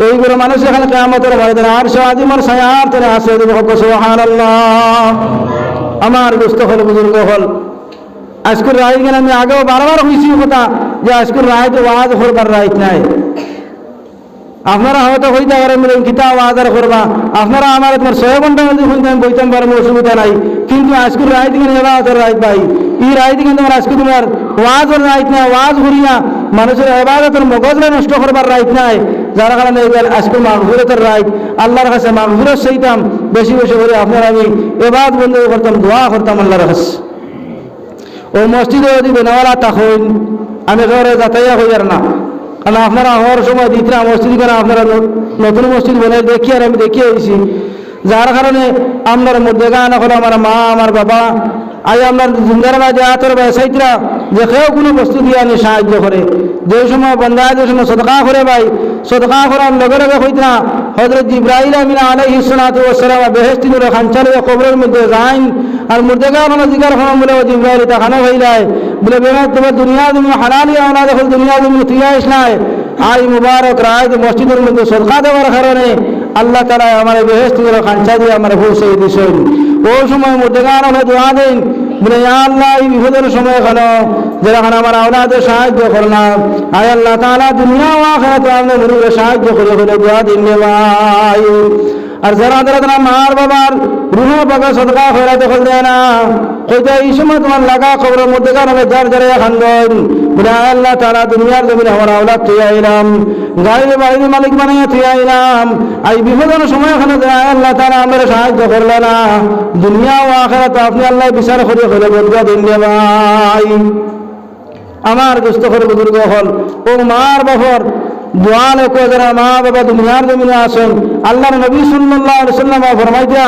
এইগুলো মানুষ এখানে কিয়ামতের ময়দানে আরশে আজিমের ছায়াতে আশ্রয় দিবে সুবহানাল্লাহ আমার দুস্থ হল বুজুর্গ হল আজকের রায় গেলে আমি আগেও বারবার হয়েছি কথা যে আজকের রায় তো ওয়াজ করবার রাইট নাই আপনারা হয়তো হইতে পারেন কিতাব আদার করবা আপনারা আমার তোমার 6 ঘন্টা মধ্যে হইতে আমি বইতাম পারবো অসুবিধা নাই কিন্তু আজকের রায় দিকে এবাদতের রাইট পাই এই রায় দিকে তোমার আজকে তোমার ওয়াজের রাইট নাই ওয়াজ করিয়া মানুষের ইবাদতের মগজরে নষ্ট করবার রাইট নাই যার কারণে আজকে মাগফিরাতের রাইট আল্লাহর কাছে মাগফিরাত চাইতাম বেশি বেশি করে আপনারা আমি ইবাদত বন্ধ করতাম দোয়া করতাম আল্লাহর কাছে ও মসজিদে যদি বেনাওয়ালা তখন আমি ঘরে যাতায়া হই আর না কারণ আপনারা হওয়ার সময় দিতরা মসজিদ করে আপনারা নতুন মসজিদ বলে দেখি আর আমি দেখিয়ে এসেছি যার কারণে আপনার মধ্যে গান এখন আমার মা আমার বাবা আজ আপনার জিন্দার বাজে আতর ব্যবসায়ীরা যে কেউ কোনো বস্তু দিয়ে আনি সাহায্য করে যে সময় বন্ধা যে সময় সদকা করে ভাই সদকা করার লগে লগে হইত না হযরত জিবরাইল আমিন আলাইহিস সালাতু ওয়াস সালাম বেহেশতি নূরে খানচারে কবরের মধ্যে যাইন আর মুর্দে গান জিকির ফরমান বলে জিবরাইল তা খানা হইলাই বলে বেমাত তোমার দুনিয়া তুমি হালাল ইয়া আওলাদ হল দুনিয়া তুমি তুইয়াইস নাই আই মুবারক রাত মসজিদের মধ্যে সদকা দেওয়ার কারণে আল্লাহ তাআলা আমার বেহেশতি নূরে খানচা দিয়ে আমার পৌঁছে দিয়েছেন ওই সময় মুর্দে গান হলে দোয়া দেন বলে ইয়া আল্লাহ এই বিপদের সময় কেন যেখান আমার আওলাদের সাহায্য করলাম আয় আল্লাহ তাআলা দুনিয়া ও আখিরাতে আমাদের মুরিদের সাহায্য করে করে দোয়া দিন ভাই আর যারা যারা মার বাবার রুহ বাবা সদকা খয়রাতে খোল দেয় না কইতে এই সময় তোমার লাগা খবরের মধ্যে কারণে যার যারা খান্দন বলে আয় আল্লাহ তাআলা দুনিয়ার জমিনে আমার আওলাদ তুই আইলাম গাড়ির বাড়ির মালিক বানাইয়া তুই আইলাম এই বিপদের সময় এখানে আয় আল্লাহ তাআলা আমাদের সাহায্য করলে না দুনিয়া ও আখিরাতে আপনি আল্লাহ বিচার করে করে বদলা দিন ভাই আমার দুস্থ করে বুজুর্গ হল ও মার বাবার দোয়া লেখো যারা মা বাবা দুনিয়ার জমিনে আসেন আল্লাহর নবী সাল্লাল্লাহু আলাইহি ওয়াসাল্লাম ফরমাইতা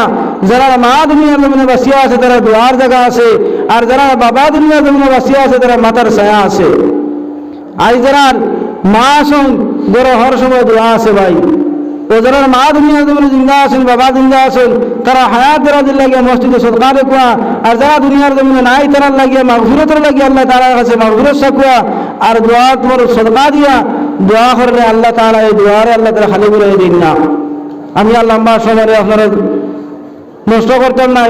যারা মা দুনিয়ার জমিনে বাসিয়া আছে তারা দোয়ার জায়গা আছে আর যারা বাবা দুনিয়ার জমিনে বাসিয়া আছে তারা মাতার ছায়া আছে আই যারা মা আসেন বড় হর সময় দোয়া আছে ভাই ও যারা মা দুনিয়ার জমিনে জিন্দা আছেন বাবা জিন্দা আছেন তারা হায়াত দরাজের লাগিয়ে মসজিদে সদকা দেখুয়া আর যারা দুনিয়ার জমিনে নাই তারা লাগিয়ে মাগফিরাতের লাগিয়ে আল্লাহ তাআলার কাছে মাগফিরাত চাকুয়া আর দোয়া তোমার সদকা দিয়া দোয়া করলে আল্লাহ তাআলা এই দোয়ারে আল্লাহ তাআলা খালি করে দিন না আমি আর লম্বা সময় আপনারা নষ্ট করতাম না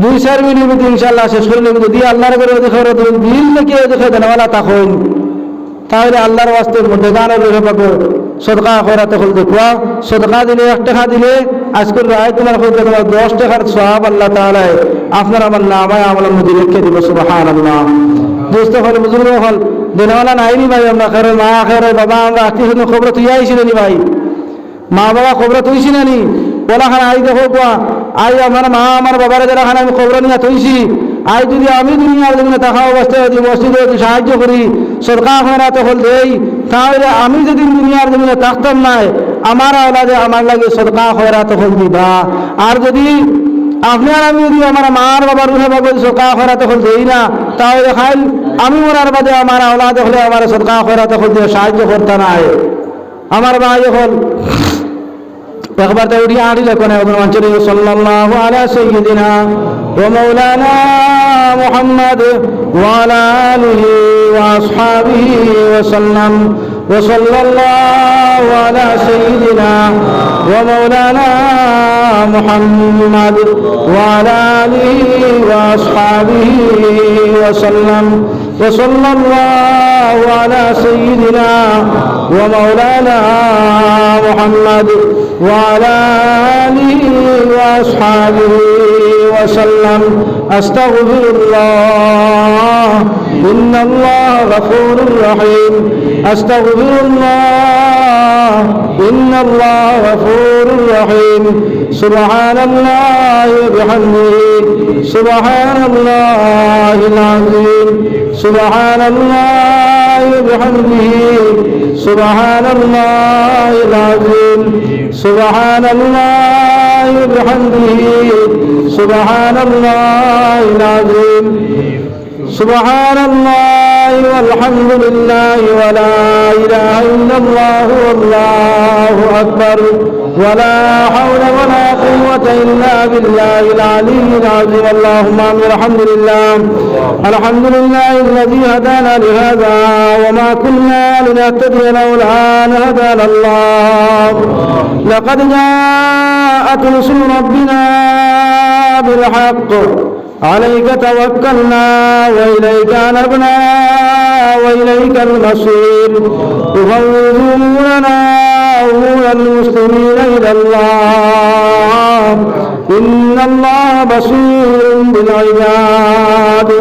2-4 মিনিট ইনশাআল্লাহ শেষ করে নেব যদি আল্লাহর করে দেখো দিল থেকে দেখে দেনওয়ালা তখন তাহলে আল্লাহর ওয়াস্তে মধ্যে গানের রহে পাবো সদকা খয়রাতে হল দেখুয়া সদকা দিলে 1 টাকা দিলে আজকের রায় তোমার হইতে তোমার 10 টাকার সওয়াব আল্লাহ তাআলা আপনার আমার নামায় আমলের মধ্যে লিখে দিব সুবহানাল্লাহ দোস্ত হল বুজুর্গ হল দেনওয়ালা নাইনি ভাই আমরা খেরে মা খেরে বাবা আমরা আত্মীয় খবর তুই আইছিলেন ভাই মা বাবা খবর তুইছি নানি বলা খানা আই দেখো কোয়া আই আমার মা আমার বাবার যারা খানা আমি খবর নিয়ে তুইছি আই যদি আমি দুনিয়ার জন্য থাকা অবস্থায় যদি মসজিদে যদি সাহায্য করি সরকার খয়রাতে হল দেই তাহলে আমি যদি দুনিয়ার জমিনে থাকতাম নাই আমার আওলাদে আমার লাগে সরকার খয়রাতে হল দিবা আর যদি আপনার আমি যদি আমার মার বাবার রুহে বাবা সরকার খয়রাতে হল দেই না তাহলে খাইল আমি মরার বাদে আমার আওলাদ হলে আমার সরকার খয়রাতে হল দিয়ে সাহায্য করতে নাই আমার ভাই হল একবার তো উঠি আড়ি লেখন মঞ্চে সাল্লাল্লাহু আলা সাইয়্যিদিনা ওয়া মাওলানা মুহাম্মদ ওয়া আলা আলিহি ওয়া আসহাবিহি ওয়া সাল্লাম ওয়া সাল্লাল্লাহু আলা সাইয়্যিদিনা ওয়া মাওলানা মুহাম্মদ ওয়া আলা আলিহি ওয়া আসহাবিহি ওয়া সাল্লাম ওয়া সাল্লাল্লাহু আলা সাইয়্যিদিনা ওয়া মাওলানা মুহাম্মদ وعلى آله وأصحابه وسلم أستغفر الله إن الله غفور رحيم أستغفر الله إن الله غفور رحيم سبحان الله وبحمده سبحان الله العظيم سبحان الله وبحمده سبحان الله العظيم سبحان الله وبحمده سبحان الله العظيم سبحان الله والحمد لله ولا إله إلا الله والله أكبر ولا حول ولا قوة إلا بالله العلي العظيم اللهم آمين الحمد لله الذي هدانا لهذا وما كنا لنهتدي لولا أن هدانا الله لقد جاءت رسل ربنا بالحق عليك توكلنا وإليك أنبنا وإليك المصير تفوض أمورنا أمور المسلمين إلى الله إن الله بصير بالعباد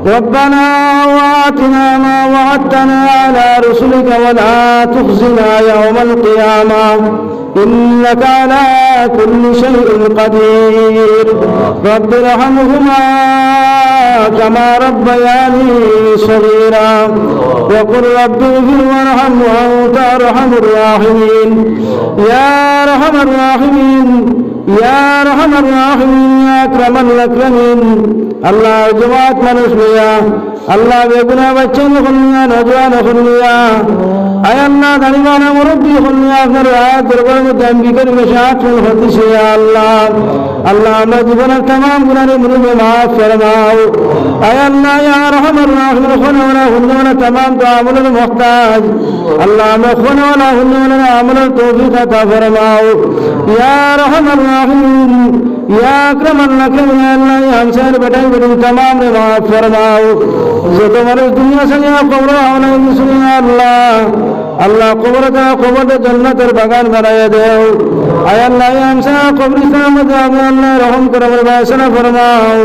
ربنا وآتنا ما وعدتنا على رسلك ولا تخزنا يوم القيامة إنك على كل شيء قدير رب ارحمهما كما ربياني صغيرا وقل رب اغفر وارحم وأنت أرحم الراحمين يا أرحم الراحمين يا أرحم الراحمين يا أكرم الأكرمين الله جماعت মানুষ লইয়া আল্লাহ বেগুনা বাচ্চা হলিয়া নজওয়ান হলিয়া আয় আল্লাহ দানিবানা মুরব্বী হলিয়া আপনার রাত দরবারের মধ্যে আমি বিকরি মেশাত হতিছে আল্লাহ আল্লাহ আমরা জীবনের तमाम গুনাহ মুরুবে maaf ফরমাও আয় আল্লাহ ইয়া আরহামার রাহিমিন খুনাওয়ালা হুন্নাওয়ালা तमाम তো আমলের মুহতাজ আল্লাহ আমরা খুনাওয়ালা হুন্নাওয়ালা আমলের তৌফিক আতা ফরমাও ইয়া আরহামার রাহিমিন ইয়া আকরামাল আকরামিন আল্লাহ हमसार बेटाई बेटी तमाम ने माफ फरमाओ जो तुम्हारे दुनिया से यहाँ कब्र होना मुस्लिम अल्लाह अल्लाह कब्र का कब्र जन्नत और बगान बनाया दे आय अल्लाह हमसा कब्रिस्तान में अल्लाह रहम कर फैसला फरमाओ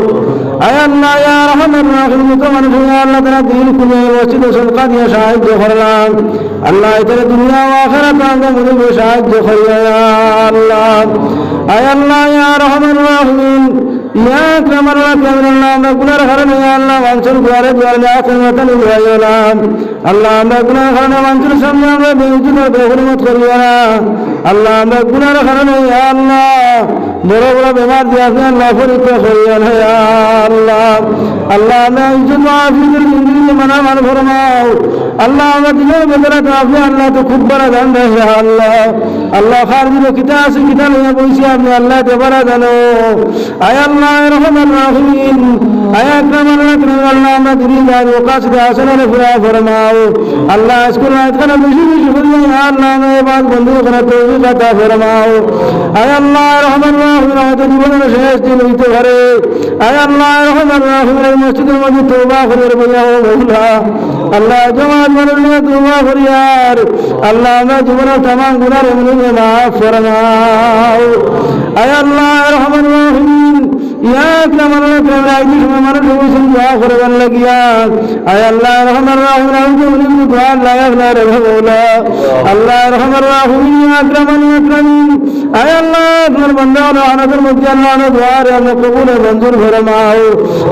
आय अल्लाह या रहमान रहीम तो मन अल्लाह तेरा दिल खुले मस्जिद सदका दिया शाहिद फरमान अल्लाह तेरे दुनिया व आखिरत में मुझे शाहिद फरमाया अल्लाह आय अल्लाह या रहमान रहीम या अकरमल अकरमीन আমরা গুনার কারণে আল্লাহ মানুষের দুয়ারে দুয়ারে আখিরাতে নিয়ে আল্লাহ আমরা গুনার কারণে মানুষের সামনে আমরা বেইজ্জত বেহুরমত করিও না আল্লাহ আমরা গুনার কারণে আল্লাহ বড় বড় বেমার দিয়ে আল্লাহ পরীক্ষা করিও না আল্লাহ আল্লাহ আমরা ইজ্জত মাফিদের জিন্দেগি মান ফরমাও আল্লাহ আমরা দিনের ভেতরে তো আপনি আল্লাহ তো খুব বড় দান দেয় আল্লাহ আল্লাহ খারজির কিতাব আছে কিতাব নিয়ে বলছি আপনি আল্লাহ তে বড় জানো আয় আল্লাহ রহমান রহিম আয় আকরামাল আকরামিন আল্লাহ আমরা দুনিয়ার ওকাসে আসলে ফুরা ফরমাও আল্লাহ স্কুল আয়াতখানা বেশি বেশি করিয়া আল্লাহ আমাদের বাদ বন্ধু করে তৌফিক আতা ফরমাও আয় আল্লাহ রহমান রহিম আমাদের জীবনের শেষ দিন হইতে পারে আয় আল্লাহ রহমান রহিম মসজিদের মধ্যে তওবা করে বলিয়াও মওলা আল্লাহ জমাত মানুষের তওবা করিয়ার আল্লাহ আমরা জীবনের तमाम গুনাহ মুমিনে maaf ফরমাও আয় আল্লাহ রহমান রহিম ইয়া আকরামাল আকরামিন আইনি মানুষ মুসলিম দোয়া করবার লাগিয়া আয় আল্লাহ রহমান রহিম মুমিন দোয়া লায়াক না রে মওলা আল্লাহ রহমান রহিম ইয়া আকরামাল আকরামিন আয় আল্লাহ আপনার বান্দা আনাদের মধ্যে আল্লাহ ने दुआ रे हम कबूल मंजूर फरमाओ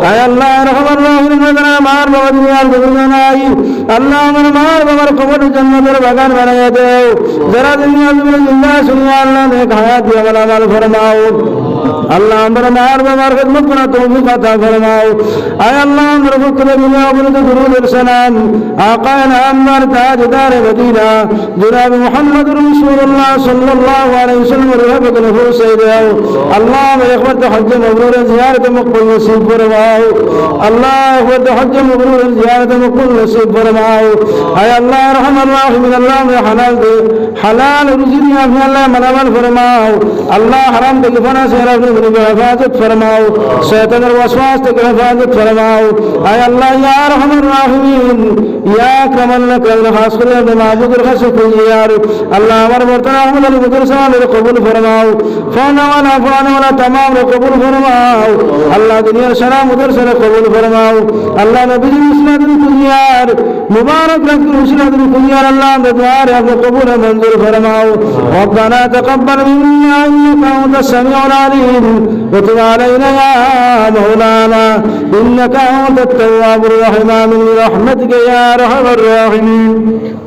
आय अल्लाह रहमान रहीम मेरा मार बाबा दुनिया दुनिया आई अल्लाह हमारे मार बाबा कब्र जन्नत और बागान बनाया दे जरा दुनिया में जिंदा सुनिया अल्लाह ने हयात दिया वाला माल फरमाओ अल्लाह हमारा मार बेमार खिदमत करना तौफीक अता फरमाओ। आय अल्लाह हमारे फुकरे दुनिया अपने तो दुरूद और सलाम आका नामदार ताजदार मदीना जनाब मुहम्मद रसूलुल्लाह सल्लल्लाहु अलैहि वसल्लम रहमत नफूस सैयदो अल्लाह इखवत हज मबरूर ज़ियारत मकबूल नसीब फरमाओ। अल्लाह इखवत हज मबरूर ज़ियारत मकबूल नसीब फरमाओ। आय अल्लाह रहमान रहीम अल्लाह में हलाल दे हलाल रुज़ी में अल्लाह मनावल फरमाओ। अल्लाह हराम के फना से अपनी हिफाजत फरमाओ। शैतान और वसवास से हिफाजत फरमाओ। आय अल्लाह या रहमान रहीम या अकरमल अकरम खास कर माबूद और खास यार अल्लाह हमारे बर्तन अहमद अली मदरसा वाले कबूल फरमाओ। फाना वाला तमाम कबूल फरमाओ। अल्लाह दुनिया सलाम मदरसा कबूल फरमाओ। अल्लाह नबी मुस्लिम यार मुबारक रखो मुस्लिम यार अल्लाह दुआ है कबूल मंजूर फरमाओ। रब्बना तक़ब्बल मिन्ना इन्नका अंतस समीउल अलीम व तुब अलैना या मौलाना इन्नका अंतत तव्वाबुर रहीम। बिरहमतिका या अरहमर राहिमीन।